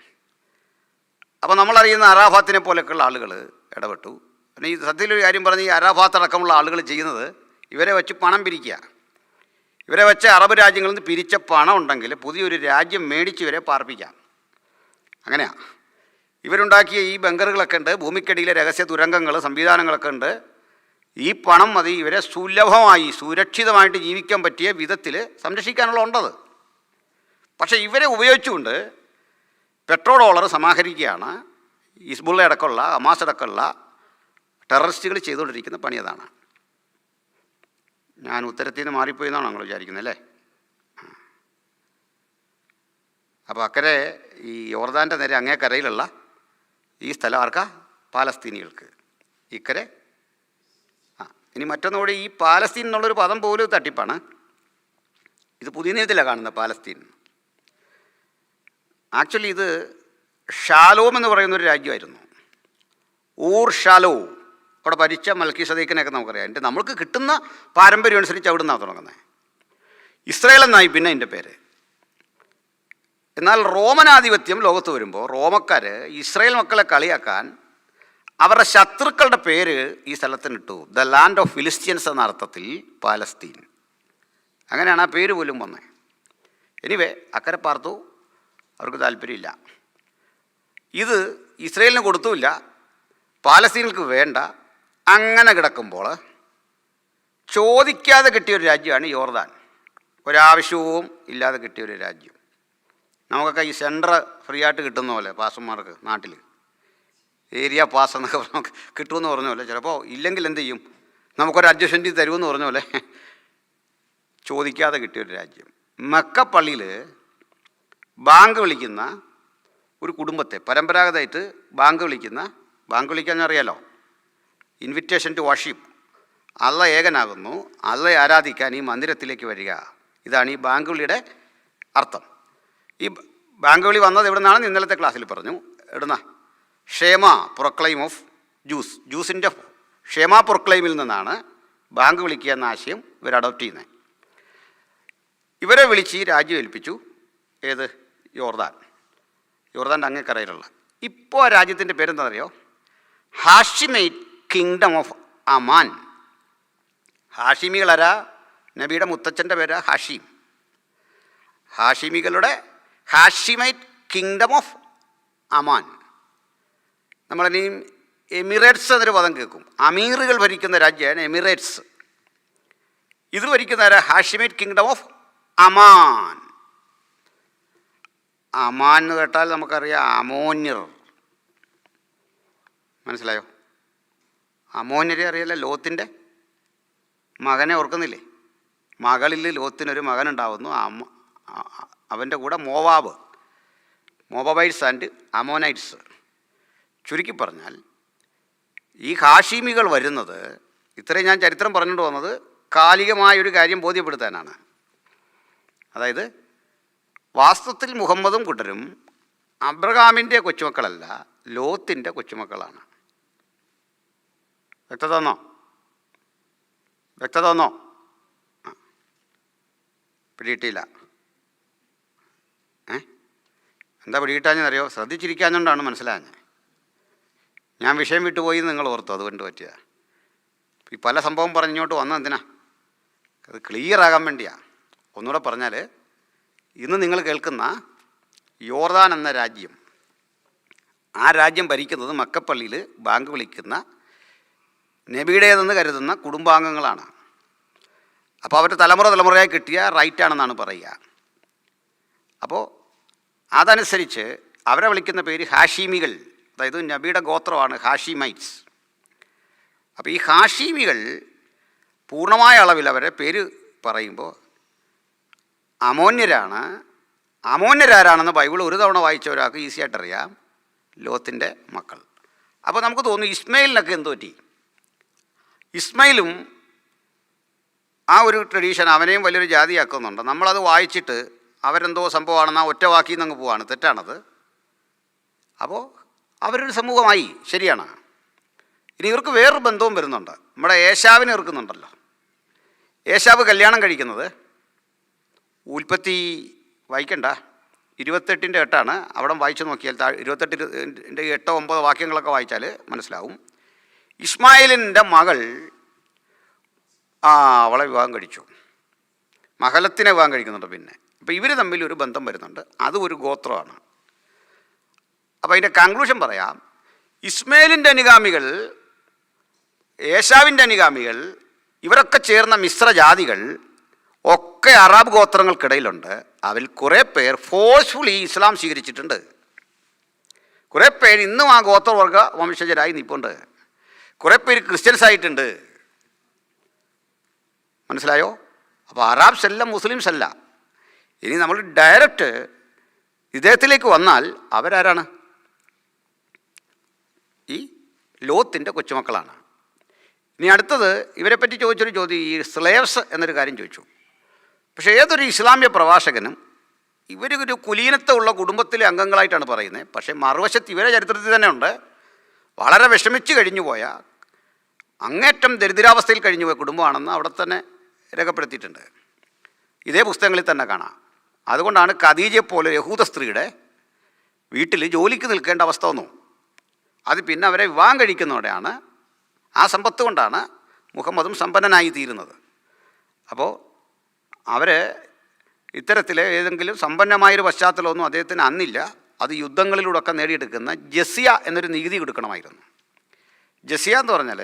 അപ്പോൾ നമ്മളറിയുന്ന അറാഫാത്തിനെ പോലെയൊക്കെയുള്ള ആളുകൾ ഇടപെട്ടു. പിന്നെ ഈ സത്യത്തിലൊരു കാര്യം പറഞ്ഞ് ഈ അറാഫാത്ത് അടക്കമുള്ള ആളുകൾ ചെയ്യുന്നത് ഇവരെ വെച്ച് പണം പിരിക്കുക. ഇവരെ വെച്ച് അറബ് രാജ്യങ്ങളിൽ നിന്ന് പിരിച്ച പണം ഉണ്ടെങ്കിൽ പുതിയൊരു രാജ്യം മേടിച്ച് ഇവരെ പാർപ്പിക്കാം. അങ്ങനെയാണ് ഇവരുണ്ടാക്കിയ ഈ ബങ്കറുകളൊക്കെ ഉണ്ട്, ഭൂമിക്കടിയിലെ രഹസ്യ തുരങ്കങ്ങൾ, സംവിധാനങ്ങളൊക്കെ ഉണ്ട്. ഈ പണം മതി ഇവരെ സുലഭമായി സുരക്ഷിതമായിട്ട് ജീവിക്കാൻ പറ്റിയ വിധത്തിൽ സംരക്ഷിക്കാനുള്ള ഉണ്ടത്. പക്ഷേ ഇവരെ ഉപയോഗിച്ചുകൊണ്ട് $1 സമാഹരിക്കുകയാണ് ഹിസ്ബുള്ള അടക്കമുള്ള, ഹമാസ് അടക്കമുള്ള ടെററിസ്റ്റുകൾ ചെയ്തുകൊണ്ടിരിക്കുന്ന പണി. അതാണ്. ഞാൻ ഉത്തരത്തിൽ നിന്ന് മാറിപ്പോയി എന്നാണ് നിങ്ങൾ വിചാരിക്കുന്നത് അല്ലേ? അപ്പോൾ അക്കരെ ഈ യോർദാൻ്റെ നേരെ അങ്ങേ കരയിലുള്ള ഈ സ്ഥലം ആർക്കാ? പാലസ്തീനികൾക്ക്. ഇക്കരെ ഇനി മറ്റൊന്നുകൂടി, ഈ പാലസ്തീൻ എന്നുള്ളൊരു പദം പോലും തട്ടിപ്പാണ്. ഇത് പുതിയ നിയമത്തിലാണ് കാണുന്നത് പാലസ്തീൻ. ആക്ച്വലി ഇത് ഷാലോം എന്ന് പറയുന്നൊരു രാജ്യമായിരുന്നു. ഊർ ഷാലോ, അവിടെ ഭരിച്ച മൽക്കീസദേക്കിനെയൊക്കെ നമുക്കറിയാം. എൻ്റെ നമ്മൾക്ക് കിട്ടുന്ന പാരമ്പര്യം അനുസരിച്ച് അവിടെ നിന്നാണ് തുടങ്ങുന്നത്. ഇസ്രയേൽ എന്നായി പിന്നെ എൻ്റെ പേര്. എന്നാൽ റോമനാധിപത്യം ലോകത്ത് വരുമ്പോൾ റോമക്കാർ ഇസ്രയേൽ മക്കളെ കളിയാക്കാൻ അവരുടെ ശത്രുക്കളുടെ പേര് ഈ സ്ഥലത്തിനിട്ടു. ദ ലാൻഡ് ഓഫ് ഫിലിസ്ത്യൻസ് എന്ന അർത്ഥത്തിൽ പാലസ്തീൻ. അങ്ങനെയാണ് ആ പേര് പോലും വന്നത്. എനിവേ അക്കരെ പാർത്തു, അവർക്ക് താല്പര്യമില്ല. ഇത് ഇസ്രയേലിന് കൊടുത്തുമില്ല, പാലസ്തീനുകൾക്ക് വേണ്ട. അങ്ങനെ കിടക്കുമ്പോൾ ചോദിക്കാതെ കിട്ടിയൊരു രാജ്യമാണ് യോർദാൻ. ഒരാവശ്യവും ഇല്ലാതെ കിട്ടിയൊരു രാജ്യം. നമുക്കൊക്കെ ഈ സെൻറ്റർ ഫ്രീ ആയിട്ട് കിട്ടുന്ന പോലെ പാസന്മാർക്ക് നാട്ടിൽ ഏരിയ പാസ് എന്നൊക്കെ നമുക്ക് കിട്ടുമെന്ന് പറഞ്ഞ പോലെ, ചിലപ്പോൾ ഇല്ലെങ്കിൽ എന്ത് ചെയ്യും, നമുക്കൊരു അഡ്ജസ്റ്റ്മെൻറ്റ് തരുമെന്ന് പറഞ്ഞ പോലെ ചോദിക്കാതെ കിട്ടിയൊരു രാജ്യം. മക്ക പള്ളിയിൽ ബാങ്ക് വിളിക്കുന്ന ഒരു കുടുംബത്തെ പരമ്പരാഗതമായിട്ട് ബാങ്ക് വിളിക്കാൻ അറിയാലോ, ഇൻവിറ്റേഷൻ ടു വർഷിപ്പ്, അള്ള ഏകനാകുന്നു, അള്ളയെ ആരാധിക്കാൻ ഈ മന്ദിരത്തിലേക്ക് വരിക. ഇതാണ് ഈ ബാങ്ക് വിളിയുടെ അർത്ഥം. ഈ ബാങ്ക് വിളി വന്നത് എവിടെ നിന്നാണ് ഇന്നലത്തെ ക്ലാസ്സിൽ പറഞ്ഞു. എവിടുന്ന? ഷേമ പ്രൊക്ലൈം ഓഫ് ജ്യൂസിൻ്റെ ഷേമ പ്രൊക്ലൈമിൽ നിന്നാണ് ബാങ്ക് വിളിക്കുക എന്ന ആശയം ഇവർ അഡോപ്റ്റ് ചെയ്യുന്നത്. ഇവരെ വിളിച്ച് രാജ്യം ഏൽപ്പിച്ചു. ഏത്? യോർദാൻ്റെ അങ്ങേക്കരയിലുള്ള. ഇപ്പോൾ ആ രാജ്യത്തിൻ്റെ പേരെന്താണെന്നറിയോ? Hashemite kingdom of Amman. ഹാഷിമികളാരാ? നബിയുടെ മുത്തച്ഛൻ്റെ പേരാ ഹാഷിം. ഹാഷിമികളുടെ ഹാഷിമൈറ്റ് കിങ്ഡം ഓഫ് അമാൻ. നമ്മളിനിയും എമിറേറ്റ്സ് എന്നൊരു പദം കേൾക്കും. അമീറുകൾ ഭരിക്കുന്ന രാജ്യമാണ് എമിറേറ്റ്സ്. ഇത് ഭരിക്കുന്ന ആരാ? ഹാഷിമൈറ്റ് കിങ്ഡം ഓഫ് അമാൻ. അമാൻ എന്ന് കേട്ടാൽ നമുക്കറിയാം അമോന്യർ. മനസ്സിലായോ? അമോന്യരെ അറിയാലോ, ലോത്തിൻ്റെ മകനെ ഓർക്കുന്നില്ലേ? മകളിൽ ലോത്തിനൊരു മകനുണ്ടാവുന്നു. അവൻ്റെ കൂടെ മോവാബൈറ്റ്സ് ആൻഡ് അമോനൈറ്റ്സ്. ചുരുക്കി പറഞ്ഞാൽ ഈ ഹാഷിമികൾ വരുന്നത്, ഇത്രയും ഞാൻ ചരിത്രം പറഞ്ഞുകൊണ്ട് വന്നത് കാലികമായൊരു കാര്യം ബോധ്യപ്പെടുത്താനാണ്. അതായത് വാസ്തവത്തിൽ മുഹമ്മദും കൂട്ടരും അബ്രഹാമിൻ്റെ കൊച്ചുമക്കളല്ല, ലോത്തിൻ്റെ കൊച്ചുമക്കളാണ്. വ്യക്തത വന്നോ? പിടിയിട്ടില്ല. എന്താ പിടികിട്ടാഞ്ഞെന്നറിയോ? ശ്രദ്ധിച്ചിരിക്കാഞ്ഞുകൊണ്ടാണ് മനസ്സിലാഞ്ഞത്. ഞാൻ വിഷയം വിട്ടുപോയി നിങ്ങൾ ഓർത്തു, അതുകൊണ്ട് പറ്റിയതാണ്. ഈ പല സംഭവം പറഞ്ഞിങ്ങോട്ട് വന്നത് എന്തിനാ? അത് ക്ലിയർ ആകാൻ വേണ്ടിയാണ്. ഒന്നുകൂടെ പറഞ്ഞാൽ, ഇന്ന് നിങ്ങൾ കേൾക്കുന്ന യോർദാൻ എന്ന രാജ്യം, ആ രാജ്യം ഭരിക്കുന്നത് മക്കപ്പള്ളിയിൽ ബാങ്ക് വിളിക്കുന്ന നബിയുടേതെന്ന് കരുതുന്ന കുടുംബാംഗങ്ങളാണ്. അപ്പോൾ അവരുടെ തലമുറയായി കിട്ടിയ റൈറ്റാണെന്നാണ് പറയുക. അപ്പോൾ അതനുസരിച്ച് അവരെ വിളിക്കുന്ന പേര് ഹാഷിമികൾ. അതായത് നബിയുടെ ഗോത്രമാണ് ഹാഷിമൈറ്റ്സ്. അപ്പോൾ ഈ ഹാഷിമികൾ പൂർണ്ണമായ അളവിൽ അവരെ പേര് പറയുമ്പോൾ അമോന്യരാണ്. അമോന്യരാരാണെന്ന് ബൈബിൾ ഒരു തവണ വായിച്ച ഒരാൾക്ക് ഈസിയായിട്ടറിയാം, ലോത്തിൻ്റെ മക്കൾ. അപ്പോൾ നമുക്ക് തോന്നും ഇസ്മയിലിനൊക്കെ എന്ത് പറ്റി? ഇസ്മയിലും ആ ഒരു ട്രഡീഷൻ അവനെയും വലിയൊരു ജാതിയാക്കുന്നുണ്ട്. നമ്മളത് വായിച്ചിട്ട് അവരെന്തോ സംഭവമാണെന്ന് ആ ഒറ്റ വാക്കിൽ നിന്ന് അങ്ങ് പോവാണ്. തെറ്റാണത്. അപ്പോൾ അവരൊരു സമൂഹമായി, ശരിയാണ്. ഇനി ഇവർക്ക് വേറൊരു ബന്ധവും വരുന്നുണ്ട്. നമ്മുടെ ഏശാവിനെ ഇറക്കുന്നുണ്ടല്ലോ. ഏശാവ് കല്യാണം കഴിക്കുന്നത് ഉൽപ്പത്തി വായിക്കണ്ട, 28:8 അവിടെ വായിച്ചു നോക്കിയാൽ 28 8 9 വാക്യങ്ങളൊക്കെ വായിച്ചാൽ മനസ്സിലാവും. ഇസ്മായിലിൻ്റെ മകൾ അവളെ വിവാഹം കഴിച്ചു, മഹലത്തിനെ വിവാഹം കഴിക്കുന്നുണ്ട്. പിന്നെ അപ്പോൾ ഇവർ തമ്മിൽ ഒരു ബന്ധം വരുന്നുണ്ട്, അതും ഒരു ഗോത്രമാണ്. അപ്പോൾ അതിൻ്റെ കൺക്ലൂഷൻ പറയാം. ഇസ്മയിലിൻ്റെ അനുഗാമികൾ, ഏശാവിൻ്റെ അനുഗാമികൾ, ഇവരൊക്കെ ചേർന്ന മിശ്രജാതികൾ ഒക്കെ അറബ് ഗോത്രങ്ങൾക്കിടയിലുണ്ട്. അതിൽ കുറേ പേർ ഫോഴ്സ്ഫുള്ളി ഇസ്ലാം സ്വീകരിച്ചിട്ടുണ്ട്. കുറേ പേര് ഇന്നും ആ ഗോത്രവർഗ വംശജരായി നിൽപ്പുണ്ട്. കുറേ പേര് ക്രിസ്ത്യൻസ് ആയിട്ടുണ്ട്. മനസ്സിലായോ? അപ്പോൾ അറാബ്സ് അല്ല, മുസ്ലിംസ് അല്ല. ഇനി നമ്മൾ ഡയറക്റ്റ് ഇദ്ദേഹത്തിലേക്ക് വന്നാൽ അവരാരാണ്? ഈ ലോത്തിൻ്റെ കൊച്ചുമക്കളാണ്. ഇനി അടുത്തത് ഇവരെപ്പറ്റി ചോദിച്ചൊരു ചോദ്യം, ഈ സ്ലേവ്സ് എന്നൊരു കാര്യം ചോദിച്ചു. പക്ഷേ ഏതൊരു ഇസ്ലാമിക പ്രഭാഷകനും ഇവരൊരു കുലീനത്വമുള്ള കുടുംബത്തിലെ അംഗങ്ങളായിട്ടാണ് പറയുന്നത്. പക്ഷേ മറുവശത്ത് ഇവരെ ചരിത്രത്തിൽ തന്നെ ഉണ്ട് വളരെ വിഷമിച്ച് കഴിഞ്ഞു പോയ, അങ്ങേറ്റം ദരിദ്രാവസ്ഥയിൽ കഴിഞ്ഞു പോയ കുടുംബമാണെന്ന് അവിടെ തന്നെ രേഖപ്പെടുത്തിയിട്ടുണ്ട്. ഇതേ പുസ്തകങ്ങളിൽ തന്നെ കാണാം. അതുകൊണ്ടാണ് ഖദീജയെപ്പോലെ യഹൂദ സ്ത്രീയുടെ വീട്ടിൽ ജോലിക്ക് നിൽക്കേണ്ട അവസ്ഥ വന്നു. അത് പിന്നെ അവരെ വിവാഹം കഴിക്കുന്നതോടെയാണ്, ആ സമ്പത്ത് കൊണ്ടാണ് മുഹമ്മദും സമ്പന്നനായി തീരുന്നത്. അപ്പോൾ അവർ ഇത്തരത്തിൽ ഏതെങ്കിലും സമ്പന്നമായൊരു പശ്ചാത്തലമൊന്നും അദ്ദേഹത്തിന് അന്നില്ല. അത് യുദ്ധങ്ങളിലൂടെയൊക്കെ നേടിയെടുക്കുന്ന ജസിയ എന്നൊരു നികുതി കൊടുക്കണമായിരുന്നു. ജസിയ എന്ന് പറഞ്ഞാൽ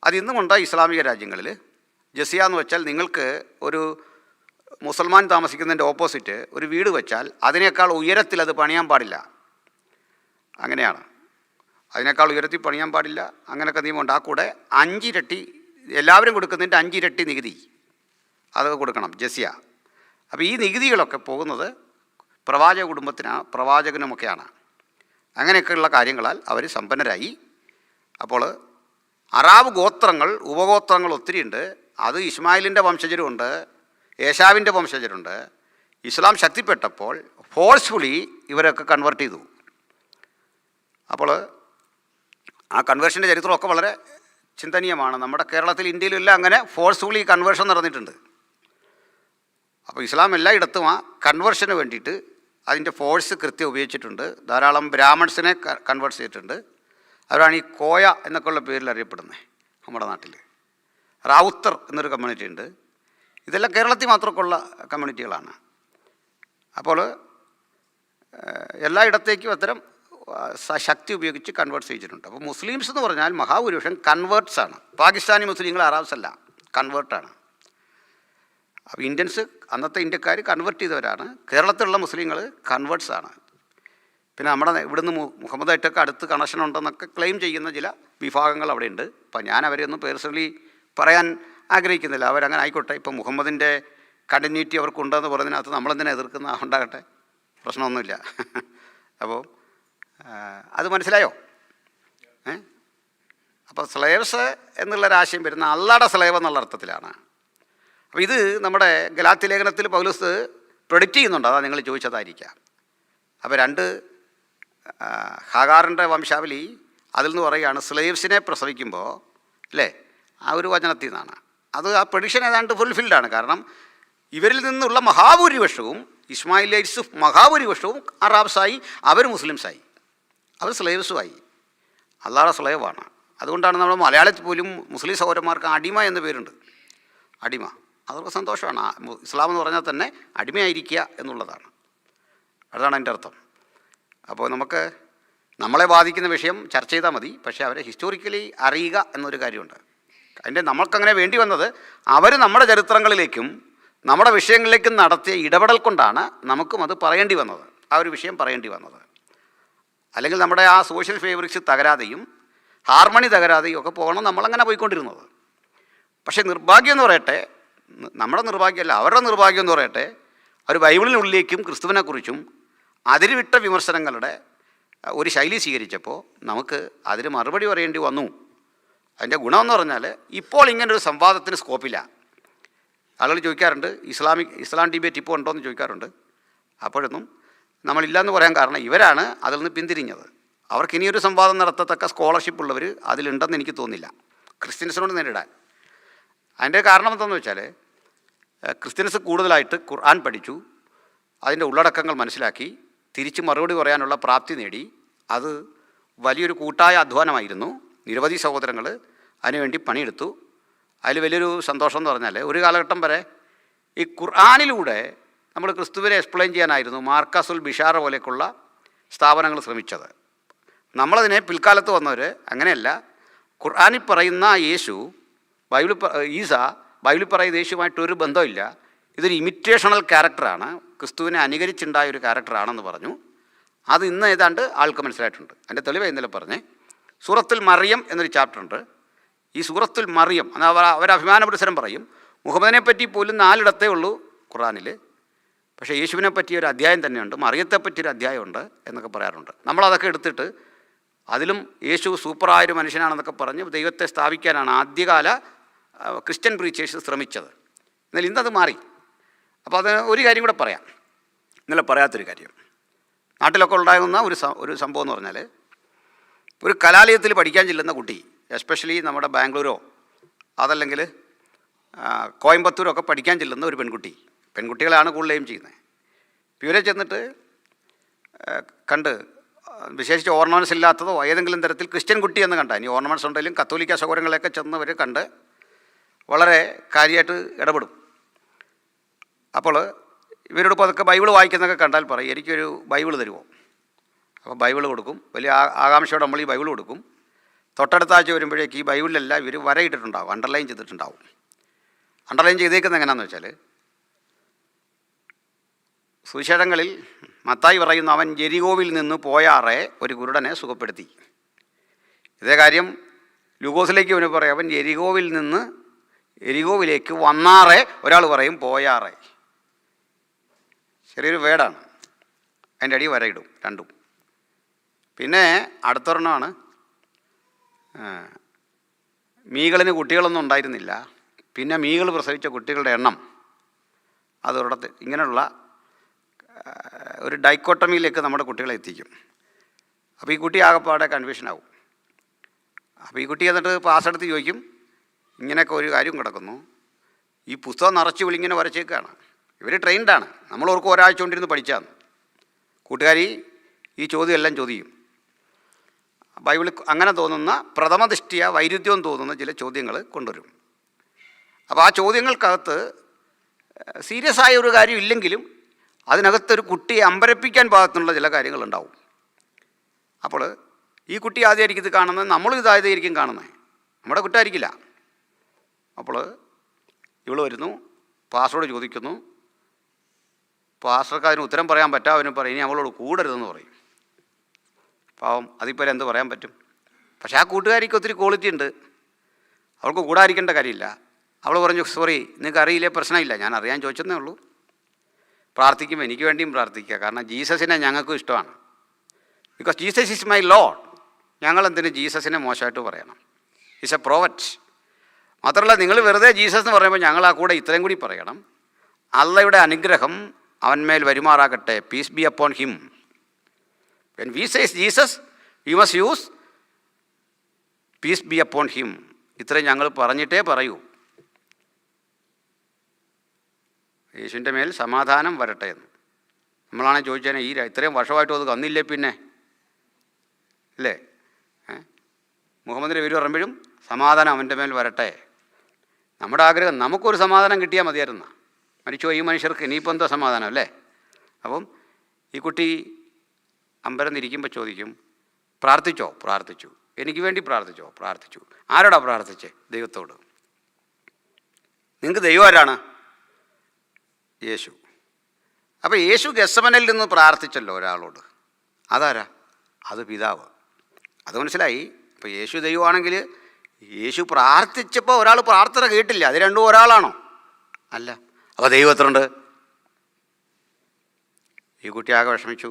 അത് ഇന്നുമുണ്ട് ഇസ്ലാമിക രാജ്യങ്ങളിൽ. ജസിയ എന്ന് വെച്ചാൽ നിങ്ങൾക്ക് ഒരു മുസൽമാൻ താമസിക്കുന്നതിൻ്റെ ഓപ്പോസിറ്റ് ഒരു വീട് വെച്ചാൽ അതിനേക്കാൾ ഉയരത്തിൽ അത് പണിയാൻ പാടില്ല. അങ്ങനെയാണ്, അതിനേക്കാൾ ഉയരത്തിൽ പണിയാൻ പാടില്ല. അങ്ങനെയൊക്കെ നിയമമുണ്ട്. ആ കൂടെ 5 ഇരട്ടി, എല്ലാവരും കൊടുക്കുന്നതിൻ്റെ 5 ഇരട്ടി നികുതി അത് കൊടുക്കണം, ജസിയ. അപ്പോൾ ഈ നികുതികളൊക്കെ പോകുന്നത് പ്രവാചക കുടുംബത്തിനാണ്, പ്രവാചകനുമൊക്കെയാണ്. അങ്ങനെയൊക്കെയുള്ള കാര്യങ്ങളാൽ അവർ സമ്പന്നരായി. അപ്പോൾ അറാബ് ഗോത്രങ്ങൾ, ഉപഗോത്രങ്ങൾ ഒത്തിരിയുണ്ട്. അത് ഇസ്മായിലിൻ്റെ വംശജരുമുണ്ട്, ഏശാവിൻ്റെ വംശജരുണ്ട്. ഇസ്ലാം ശക്തിപ്പെട്ടപ്പോൾ ഫോഴ്സ്ഫുള്ളി ഇവരൊക്കെ കൺവേർട്ട് ചെയ്തു. അപ്പോൾ ആ കൺവേർഷൻ്റെ ചരിത്രമൊക്കെ വളരെ ചിന്തനീയമാണ്. നമ്മുടെ കേരളത്തിൽ, ഇന്ത്യയിലെല്ലാം അങ്ങനെ ഫോഴ്സ്ഫുള്ളി കൺവേർഷൻ നടന്നിട്ടുണ്ട്. അപ്പോൾ ഇസ്ലാം എല്ലായിടത്തും ആ കൺവേർഷന് വേണ്ടിയിട്ട് അതിൻ്റെ ഫോഴ്സ് കൃത്യം ഉപയോഗിച്ചിട്ടുണ്ട്. ധാരാളം ബ്രാഹ്മൺസിനെ കൺവേർട്ട് ചെയ്തിട്ടുണ്ട്. അവരാണ് ഈ കോയ എന്നൊക്കെയുള്ള പേരിൽ അറിയപ്പെടുന്നത്. നമ്മുടെ നാട്ടിൽ റാവുത്തർ എന്നൊരു കമ്മ്യൂണിറ്റി ഉണ്ട്. ഇതെല്ലാം കേരളത്തിൽ മാത്രമൊക്കെ ഉള്ള കമ്മ്യൂണിറ്റികളാണ്. അപ്പോൾ എല്ലായിടത്തേക്കും അത്തരം ശക്തി ഉപയോഗിച്ച് കൺവേർട്ട് ചെയ്തിട്ടുണ്ട്. അപ്പോൾ മുസ്ലിംസ് എന്ന് പറഞ്ഞാൽ മഹാഭൂരിപക്ഷം കൺവേർട്ട്സാണ്. പാകിസ്ഥാനി മുസ്ലിങ്ങൾ അറാബ്സ് അല്ല, കൺവേർട്ടാണ്. അപ്പോൾ ഇന്ത്യൻസ്, അന്നത്തെ ഇന്ത്യക്കാർ കൺവേർട്ട് ചെയ്തവരാണ്. കേരളത്തിലുള്ള മുസ്ലിങ്ങൾ കൺവേർട്ട്സാണ്. പിന്നെ നമ്മുടെ ഇവിടുന്ന് മുഹമ്മദായിട്ടൊക്കെ അടുത്ത് കണക്ഷൻ ഉണ്ടെന്നൊക്കെ ക്ലെയിം ചെയ്യുന്ന ചില വിഭാഗങ്ങൾ അവിടെയുണ്ട്. അപ്പം ഞാൻ അവരെയൊന്നും പേഴ്സണലി പറയാൻ ആഗ്രഹിക്കുന്നില്ല. അവരങ്ങനെ ആയിക്കോട്ടെ. ഇപ്പം മുഹമ്മദിൻ്റെ കണ്ടിന്യൂറ്റി അവർക്കുണ്ടെന്ന് പറയുന്നതിനകത്ത് നമ്മളെന്തിനാ എതിർക്കുന്ന? ഉണ്ടാകട്ടെ, പ്രശ്നമൊന്നുമില്ല. അപ്പോൾ അത് മനസ്സിലായോ? അപ്പോൾ സ്ലേവ്സ് എന്നുള്ളൊരാശയം വരുന്ന അള്ളാടെ സ്ലേവ് എന്നുള്ള അർത്ഥത്തിലാണ്. അപ്പോൾ ഇത് നമ്മുടെ ഗലാത്യ ലേഖനത്തിൽ പൗലോസ് പ്രെഡിക്റ്റ് ചെയ്യുന്നുണ്ട്. അതാ നിങ്ങൾ ചോദിച്ചതായിരിക്കാം. അപ്പോൾ ഹാഗാറിൻ്റെ വംശാവലി അതിൽ നിന്ന് പറയുകയാണ്, സ്ലേവ്സിനെ പ്രസവിക്കുമ്പോൾ അല്ലേ, ആ ഒരു വചനത്തിൽ നിന്നാണ്. അത് ആ പ്രഡിക്ഷൻ ഏതാണ്ട് ഫുൾഫിൽഡാണ്. കാരണം ഇവരിൽ നിന്നുള്ള മഹാഭൂരിപക്ഷവും ഇസ്മായിലൈറ്റ്സ് മഹാഭൂരിപക്ഷവും അറാബ്സായി, അവർ മുസ്ലിംസായി, അവർ സ്ലേവ്സുമായി. അള്ളാഹുടെ സ്ലേവാണ്. അതുകൊണ്ടാണ് നമ്മൾ മലയാളത്തിൽ പോലും മുസ്ലിം സഹോദരന്മാർക്ക് അടിമ എന്ന പേരുണ്ട്. അടിമ, അതൊക്കെ സന്തോഷമാണ്. ഇസ്ലാം എന്ന് പറഞ്ഞാൽ തന്നെ അടിമയായിരിക്കുക എന്നുള്ളതാണ്. അതാണ് അതിൻ്റെ അർത്ഥം. അപ്പോൾ നമുക്ക് നമ്മളെ ബാധിക്കുന്ന വിഷയം ചർച്ച ചെയ്താൽ മതി, പക്ഷേ അവരെ ഹിസ്റ്റോറിക്കലി അറിയുക എന്നൊരു കാര്യമുണ്ട്. അതിൻ്റെ നമ്മൾക്കങ്ങനെ വേണ്ടി വന്നത് അവർ നമ്മുടെ ചരിത്രങ്ങളിലേക്കും നമ്മുടെ വിഷയങ്ങളിലേക്കും നടത്തിയ ഇടപെടൽ കൊണ്ടാണ് നമുക്കും അത് പറയേണ്ടി വന്നത്, ആ ഒരു വിഷയം പറയേണ്ടി വന്നത്. അല്ലെങ്കിൽ നമ്മുടെ ആ സോഷ്യൽ ഫേബ്രിക്സ് തകരാതെയും ഹാർമണി തകരാതെയും ഒക്കെ പോകണം നമ്മളങ്ങനെ പോയിക്കൊണ്ടിരുന്നത്. പക്ഷേ നിർഭാഗ്യം എന്ന് പറയട്ടെ, നമ്മുടെ നിർഭാഗ്യമല്ല, അവരുടെ നിർഭാഗ്യം എന്ന് പറയട്ടെ, അവർ ബൈബിളിനുള്ളിലേക്കും ക്രിസ്തുവിനെക്കുറിച്ചും അതിരുവിട്ട വിമർശനങ്ങളുടെ ഒരു ശൈലി സ്വീകരിച്ചപ്പോൾ നമുക്ക് അതിന് മറുപടി പറയേണ്ടി വന്നു. അതിൻ്റെ ഗുണമെന്ന് പറഞ്ഞാൽ ഇപ്പോൾ ഇങ്ങനൊരു സംവാദത്തിന് സ്കോപ്പില്ല. ആളുകൾ ചോദിക്കാറുണ്ട്, ഇസ്ലാം ഡിബേറ്റ് ഇപ്പോൾ ഉണ്ടോ എന്ന് ചോദിക്കാറുണ്ട്. അപ്പോഴൊന്നും നമ്മളില്ലയെന്ന് പറയാൻ കാരണം ഇവരാണ് അതിൽ നിന്ന് പിന്തിരിഞ്ഞത്. അവർക്ക് ഇനിയൊരു സംവാദം നടത്തത്തക്ക സ്കോളർഷിപ്പ് ഉള്ളവർ അതിലുണ്ടെന്ന് എനിക്ക് തോന്നുന്നില്ല ക്രിസ്ത്യൻസിനോട് നേരിടാൻ. അതിൻ്റെ കാരണം എന്താണെന്ന് വെച്ചാൽ ക്രിസ്ത്യൻസ് കൂടുതലായിട്ട് ഖുർആൻ പഠിച്ചു, അതിൻ്റെ ഉള്ളടക്കങ്ങൾ മനസ്സിലാക്കി, തിരിച്ച് മറുപടി പറയാനുള്ള പ്രാപ്തി നേടി. അത് വലിയൊരു കൂട്ടായ അധ്വാനമായിരുന്നു. നിരവധി സഹോദരങ്ങൾ അതിനുവേണ്ടി പണിയെടുത്തു. അതിൽ വലിയൊരു സന്തോഷം എന്ന് പറഞ്ഞാൽ ഒരു കാലഘട്ടം വരെ ഈ ഖുർആനിലൂടെ നമ്മൾ ക്രിസ്തുവിനെ എക്സ്പ്ലെയിൻ ചെയ്യാനായിരുന്നു മാർക്കസുൽ ബിഷാറ പോലെയൊക്കെയുള്ള സ്ഥാപനങ്ങൾ ശ്രമിച്ചത്. നമ്മളതിനെ പിൽക്കാലത്ത് വന്നവർ അങ്ങനെയല്ല. ഖുർആനിൽ പറയുന്ന യേശു ബൈബിളിൽ പറയുന്ന യേശുവുമായിട്ടൊരു ബന്ധമില്ല, ഇതൊരു ഇമിറ്റേഷണൽ ക്യാരക്ടറാണ്, ക്രിസ്തുവിനെ അനുകരിച്ചുണ്ടായൊരു ക്യാരക്ടറാണെന്ന് പറഞ്ഞു. അത് ഇന്ന് ഏതാണ്ട് ആൾക്ക് മനസ്സിലായിട്ടുണ്ട്. അതിൻ്റെ തെളിവ് ഇന്നലെ പറഞ്ഞേ, സൂറത്തുൽ മറിയം എന്നൊരു ചാപ്റ്റർ ഉണ്ട്. ഈ സൂറത്തുൽ മറിയം അവർ അഭിമാനപുരസരം പറയും, മുഹമ്മദിനെ പറ്റി പോലും 4 ഇടത്തേ ഉള്ളൂ ഖുർആനിൽ, പക്ഷേ യേശുവിനെ പറ്റിയൊരു അധ്യായം തന്നെയുണ്ട്, മറിയത്തെ പറ്റിയൊരു അധ്യായമുണ്ട് എന്നൊക്കെ പറയാറുണ്ട്. നമ്മളതൊക്കെ എടുത്തിട്ട് അതിലും യേശു സൂപ്പറായൊരു മനുഷ്യനാണെന്നൊക്കെ പറഞ്ഞ് ദൈവത്തെ സ്ഥാപിക്കാനാണ് ആദ്യകാല ക്രിസ്ത്യൻ പ്രീച്ചേഴ്സ് ശ്രമിച്ചത്. എന്നാൽ ഇന്നത് മാറി. അപ്പോൾ അത് ഒരു കാര്യം കൂടെ പറയാം, ഇന്നലെ പറയാത്തൊരു കാര്യം. നാട്ടിലൊക്കെ ഉണ്ടാകുന്ന ഒരു സംഭവം എന്ന് പറഞ്ഞാൽ, ഒരു കലാലയത്തിൽ പഠിക്കാൻ ചെല്ലുന്ന കുട്ടി, എസ്പെഷ്യലി നമ്മുടെ ബാംഗ്ലൂരോ അതല്ലെങ്കിൽ കോയമ്പത്തൂരോ ഒക്കെ പഠിക്കാൻ ചെല്ലുന്ന ഒരു പെൺകുട്ടികളാണ് കൂടുതൽ എയിം ചെയ്യുന്നത്. ഇവരെ ചെന്നിട്ട് കണ്ട്, വിശേഷിച്ച് ഓർണമെൻറ്റ്സ് ഇല്ലാത്തതോ ഏതെങ്കിലും തരത്തിൽ ക്രിസ്ത്യൻ കുട്ടി എന്ന് കണ്ടാൽ, ഇനി ഓർണമെൻറ്റ്സ് ഉണ്ടെങ്കിലും കത്തോലിക്ക സഹോദരങ്ങളെയൊക്കെ ചെന്നവർ കണ്ട് വളരെ കാര്യമായിട്ട് ഇടപെടും. അപ്പോൾ ഇവരോട് പതുക്കെ ബൈബിൾ വായിക്കുന്നതൊക്കെ കണ്ടാൽ പറയും, എനിക്കൊരു ബൈബിൾ തരുമോ? അപ്പോൾ ബൈബിൾ കൊടുക്കും. വലിയ ആകാംക്ഷയോടെ നമ്മൾ ഈ ബൈബിൾ കൊടുക്കും. തൊട്ടടുത്ത ആഴ്ച വരുമ്പോഴേക്ക് ഈ ബൈബിളിലെല്ലാം ഇവർ വരയിട്ടിട്ടുണ്ടാവും, അണ്ടർലൈൻ ചെയ്തിട്ടുണ്ടാവും. അണ്ടർലൈൻ ചെയ്തേക്കുന്നത് എങ്ങനെയാണെന്ന് വെച്ചാൽ, സുവിശേഷങ്ങളിൽ മത്തായി പറയുന്നു, അവൻ യെരികോവിൽ നിന്ന് പോയാറെ ഒരു കുരുടനെ സുഖപ്പെടുത്തി. ഇതേ കാര്യം ലൂക്കോസിലേക്ക് അവന് പറയും, അവൻ യെരികോവിലേക്ക് വന്നാറെ, ഒരാൾ പറയും പോയാറെ. ചെറിയൊരു വേർഡാണ്, അതിൻ്റെ അടി വരയിടും രണ്ടും. പിന്നെ അടുത്തൊരെണ്ണമാണ്, മീകളിന് കുട്ടികളൊന്നും ഉണ്ടായിരുന്നില്ല, പിന്നെ മീകൾ പ്രസവിച്ച കുട്ടികളുടെ എണ്ണം അതൊരിടത്ത്. ഇങ്ങനെയുള്ള ഒരു ഡൈക്കോട്ടമിയിലേക്ക് നമ്മുടെ കുട്ടികളെ എത്തിക്കും. അപ്പോൾ ഈ കുട്ടി ആകെപ്പാടെ കൺഫ്യൂഷനാവും. അപ്പോൾ ഈ കുട്ടി എന്നിട്ട് പാസ് എടുത്ത് ചോദിക്കും, ഇങ്ങനെയൊക്കെ ഒരു കാര്യം കിടക്കുന്നു, ഈ പുസ്തകം നിറച്ച് വിളിങ്ങനെ വരച്ചേക്കാണ്. ഇവർ ട്രെയിൻഡാണ്, നമ്മളോർക്ക് ഒരാഴ്ച കൊണ്ടിരുന്ന് പഠിച്ചാന്ന്. കൂട്ടുകാരി ഈ ചോദ്യം എല്ലാം ചോദിക്കും. ബൈബിളിൽ അങ്ങനെ തോന്നുന്ന പ്രഥമദൃഷ്ടിയ വൈരുദ്ധ്യം തോന്നുന്ന ചില ചോദ്യങ്ങൾ കൊണ്ടുവരും. അപ്പോൾ ആ ചോദ്യങ്ങൾക്കകത്ത് സീരിയസ് ആയ ഒരു കാര്യം ഇല്ലെങ്കിലും അതിനകത്തൊരു കുട്ടിയെ അമ്പരപ്പിക്കാൻ പാകത്തിനുള്ള ചില കാര്യങ്ങളുണ്ടാവും. അപ്പോൾ ഈ കുട്ടി ആദ്യമായിരിക്കും ഇത് കാണുന്നത്, നമ്മളും ഇതായതായിരിക്കും കാണുന്നത്, നമ്മുടെ കുറ്റമായിരിക്കില്ല. അപ്പോൾ ഇവൾ വരുന്നു, പാസ്റ്ററോട് ചോദിക്കുന്നു. പാസ്റ്റർക്ക് അതിന് ഉത്തരം പറയാൻ പറ്റാവനും പറയും, ഇനി അവളോട് കൂടരുതെന്ന് പറയും. പാവം, അതിപ്പോൾ എന്ത് പറയാൻ പറ്റും? പക്ഷേ ആ കൂട്ടുകാരിക്ക് ഒത്തിരി ക്വാളിറ്റി ഉണ്ട്, അവൾക്ക് കൂടാതിരിക്കേണ്ട കാര്യമില്ല. അവൾ പറഞ്ഞു, സോറി, നിങ്ങൾക്ക് അറിയില്ലേ, പ്രശ്നമില്ല, ഞാൻ അറിയാൻ ചോദിച്ചതേ ഉള്ളൂ. പ്രാർത്ഥിക്കുമ്പോൾ എനിക്ക് വേണ്ടിയും പ്രാർത്ഥിക്കുക, കാരണം ജീസസിനെ ഞങ്ങൾക്കും ഇഷ്ടമാണ്. Because Jesus is my Lord. ഞങ്ങളെന്തിന് ജീസസിനെ മോശമായിട്ട് പറയണം? Is a prophet. മാത്രമല്ല, നിങ്ങൾ വെറുതെ ജീസസ് എന്ന് പറയുമ്പോൾ ഞങ്ങൾ ആ കൂടെ ഇത്രയും കൂടി പറയണം, അള്ളയുടെ അനുഗ്രഹം അവന്മേൽ വരുമാറാകട്ടെ, peace be upon him. When we says Jesus we must use peace be upon him. ഇത്രയും ഞങ്ങൾ പറഞ്ഞിട്ടേ പറയൂ. യേശുവിൻ്റെ മേൽ സമാധാനം വരട്ടെ എന്ന്. നമ്മളാണെങ്കിൽ ചോദിച്ചേനെ, ഈ ഇത്രയും വർഷമായിട്ടും അത് വന്നില്ലേ പിന്നെ, അല്ലേ? മുഹമ്മദിൻ്റെ പേര് പറയുമ്പോഴും സമാധാനം അവൻ്റെ മേൽ വരട്ടെ. നമ്മുടെ ആഗ്രഹം നമുക്കൊരു സമാധാനം കിട്ടിയാൽ മതിയായിരുന്ന. മരിച്ചോ ഈ മനുഷ്യർക്ക്, ഇനിയിപ്പോൾ എന്താ സമാധാനം, അല്ലേ? അപ്പം ഈ കുട്ടി അമ്പരന്നിരിക്കുമ്പോൾ ചോദിക്കും, പ്രാർത്ഥിച്ചോ? പ്രാർത്ഥിച്ചു. എനിക്ക് വേണ്ടി പ്രാർത്ഥിച്ചോ? പ്രാർത്ഥിച്ചു. ആരോടാ പ്രാർത്ഥിച്ചേ? ദൈവത്തോട്. നിങ്ങൾക്ക് ദൈവം ആരാണ്? യേശു. അപ്പോൾ യേശു ഗെത്സമനയിൽ നിന്ന് പ്രാർത്ഥിച്ചല്ലോ ഒരാളോട്, അതാരാ? അത് പിതാവ്. അത് മനസ്സിലായി. അപ്പോൾ യേശു ദൈവമാണെങ്കിൽ യേശു പ്രാർത്ഥിച്ചപ്പോൾ ഒരാൾ പ്രാർത്ഥന കേട്ടില്ല, അത് രണ്ടും ഒരാളാണോ? അല്ല. അപ്പോൾ ദൈവം എത്രയുണ്ട്? ഈ കുട്ടി ആകെ വിഷമിച്ചു.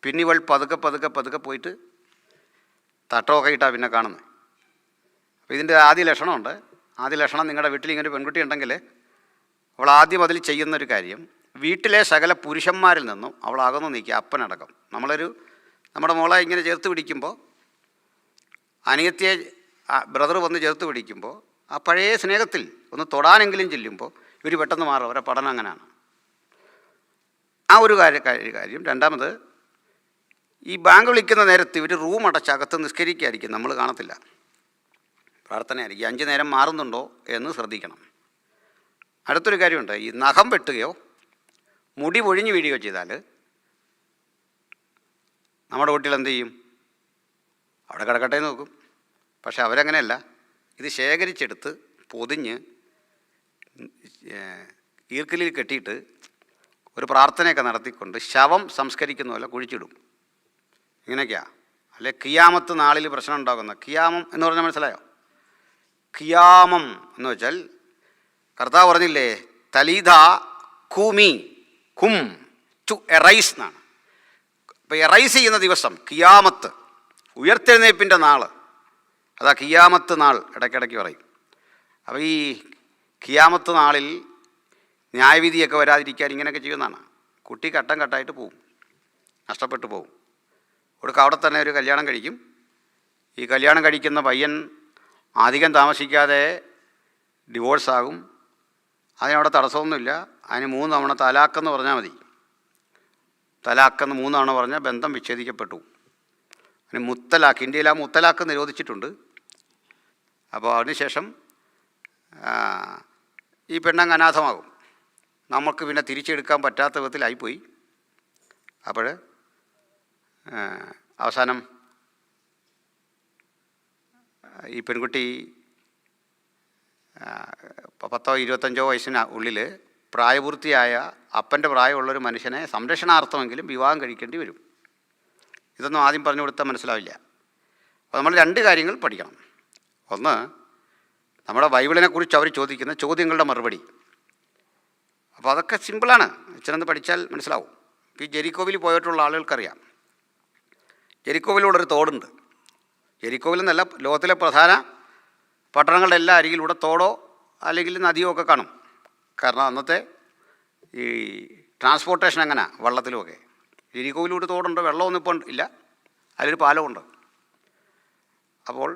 പിന്നെ ഇവൾ പതുക്കെ പതുക്കെ പതുക്കെ പോയിട്ട് തട്ടമൊക്കെ ഇട്ടാണ് പിന്നെ കാണുന്നത്. അപ്പോൾ ഇതിൻ്റെ ആദ്യ ലക്ഷണമുണ്ട്. ആദ്യ ലക്ഷണം, നിങ്ങളുടെ വീട്ടിൽ ഇങ്ങനെ ഒരു പെൺകുട്ടി ഉണ്ടെങ്കിൽ അവൾ ആദ്യം അതിൽ ചെയ്യുന്നൊരു കാര്യം, വീട്ടിലെ സകല പുരുഷന്മാരിൽ നിന്നും അവൾ അകന്നു നീക്കുക, അപ്പനടക്കം. നമ്മുടെ മോളെ ഇങ്ങനെ ചേർത്ത് പിടിക്കുമ്പോൾ, അനിയത്തിയെ ബ്രദർ വന്ന് ചേർത്ത് പിടിക്കുമ്പോൾ, ആ പഴയ സ്നേഹത്തിൽ ഒന്ന് തൊടാനെങ്കിലും ചെല്ലുമ്പോൾ ഇവർ പെട്ടെന്ന് മാറും. അവരുടെ പഠനം അങ്ങനെയാണ്. ആ ഒരു കാര്യം. രണ്ടാമത്, ഈ ബാങ്ക് വിളിക്കുന്ന നേരത്ത് ഇവർ റൂം അടച്ചകത്ത് നിസ്കരിക്കായിരിക്കും, നമ്മൾ കാണത്തില്ല, പ്രാർത്ഥനയായിരിക്കും. 5 നേരം മാറുന്നുണ്ടോ എന്ന് ശ്രദ്ധിക്കണം. അടുത്തൊരു കാര്യമുണ്ട്, ഈ നഖം വെട്ടുകയോ മുടി പൊഴിഞ്ഞു വീഴുകയോ ചെയ്താൽ നമ്മുടെ കുട്ടികൾ എന്ത് ചെയ്യും? അവിടെ കിടക്കട്ടെ എന്ന് നോക്കും. പക്ഷെ അവരങ്ങനെയല്ല, ഇത് ശേഖരിച്ചെടുത്ത് പൊതിഞ്ഞ് ഈർക്കിലിൽ കെട്ടിയിട്ട് ഒരു പ്രാർത്ഥനയൊക്കെ നടത്തിക്കൊണ്ട് ശവം സംസ്കരിക്കുന്ന പോലെ കുഴിച്ചിടും. ഇങ്ങനെയൊക്കെയാണ്. അല്ലെ കിയാമത്ത് നാളിൽ പ്രശ്നം ഉണ്ടാകുന്ന കിയാമം എന്ന് പറഞ്ഞാൽ മനസ്സിലായോ? കിയാമം എന്ന് വെച്ചാൽ കർത്താവ് പറഞ്ഞില്ലേ, തലീദ കൂമി കും ടു എറൈസ് എന്നാണ്. അപ്പോൾ എറൈസ് ചെയ്യുന്ന ദിവസം കിയാമത്ത്, ഉയർത്തെഴുന്നേൽപ്പിൻ്റെ നാൾ, അതാ കിയാമത്ത് നാൾ ഇടയ്ക്കിടയ്ക്ക് പറയും. അപ്പോൾ ഈ കിയാമത്ത് നാളിൽ ന്യായവിധിയൊക്കെ വരാതിരിക്കാൻ ഇങ്ങനെയൊക്കെ ചെയ്യുന്നതാണ്. കുട്ടി ഘട്ടം ഘട്ടമായിട്ട് പോവും, നഷ്ടപ്പെട്ടു പോവും. അവിടെ തന്നെ ഒരു കല്യാണം കഴിക്കും. ഈ കല്യാണം കഴിക്കുന്ന പയ്യൻ അധികം താമസിക്കാതെ ഡിവോഴ്സാകും. അതിനവിടെ തടസ്സമൊന്നുമില്ല. അതിന് 3 തവണ തലാക്കെന്ന് പറഞ്ഞാൽ മതി. തലാക്കെന്ന് 3 തവണ പറഞ്ഞാൽ ബന്ധം വിച്ഛേദിക്കപ്പെട്ടു. അതിന് മുത്തലാക്ക്, ഇന്ത്യയിൽ ആ മുത്തലാക്ക് നിരോധിച്ചിട്ടുണ്ട്. അപ്പോൾ അതിനുശേഷം ഈ പെണ്ണങ്ങ് അനാഥമാകും. നമുക്ക് പിന്നെ തിരിച്ചെടുക്കാൻ പറ്റാത്ത വിധത്തിലായിപ്പോയി. അപ്പോൾ അവസാനം ഈ പെൺകുട്ടി 10 25 വയസ്സിന് ഉള്ളിൽ പ്രായപൂർത്തിയായ അപ്പൻ്റെ പ്രായമുള്ളൊരു മനുഷ്യനെ സംരക്ഷണാർത്ഥമെങ്കിലും വിവാഹം കഴിക്കേണ്ടി വരും. ഇതൊന്നും ആദ്യം പറഞ്ഞു കൊടുത്താൽ മനസ്സിലാവില്ല. അപ്പോൾ നമ്മൾ 2 കാര്യങ്ങൾ പഠിക്കണം. ഒന്ന്, നമ്മുടെ ബൈബിളിനെക്കുറിച്ച് അവർ ചോദിക്കുന്ന ചോദ്യങ്ങളുടെ മറുപടി. അപ്പോൾ അതൊക്കെ സിമ്പിളാണ്, ഇച്ചിരന്ന് പഠിച്ചാൽ മനസ്സിലാവും. ഇപ്പോൾ ഈ ജെരിക്കോവിൽ പോയിട്ടുള്ള ആളുകൾക്കറിയാം, ജെരിക്കോവിലൂടെ ഒരു തോടുണ്ട്. ജെരിക്കോവിൽ എന്നല്ല, ലോകത്തിലെ പ്രധാന പട്ടണങ്ങളുടെ എല്ലാ അരികിലൂടെ തോടോ അല്ലെങ്കിൽ നദിയോ ഒക്കെ കാണും. കാരണം അന്നത്തെ ഈ ട്രാൻസ്പോർട്ടേഷൻ എങ്ങനെ വള്ളത്തിലുമൊക്കെ. എരികോവിലൂടെ തോടുണ്ട്, വെള്ളമൊന്നും ഇപ്പം ഇല്ല, അതിലൊരു പാലമുണ്ട്. അപ്പോൾ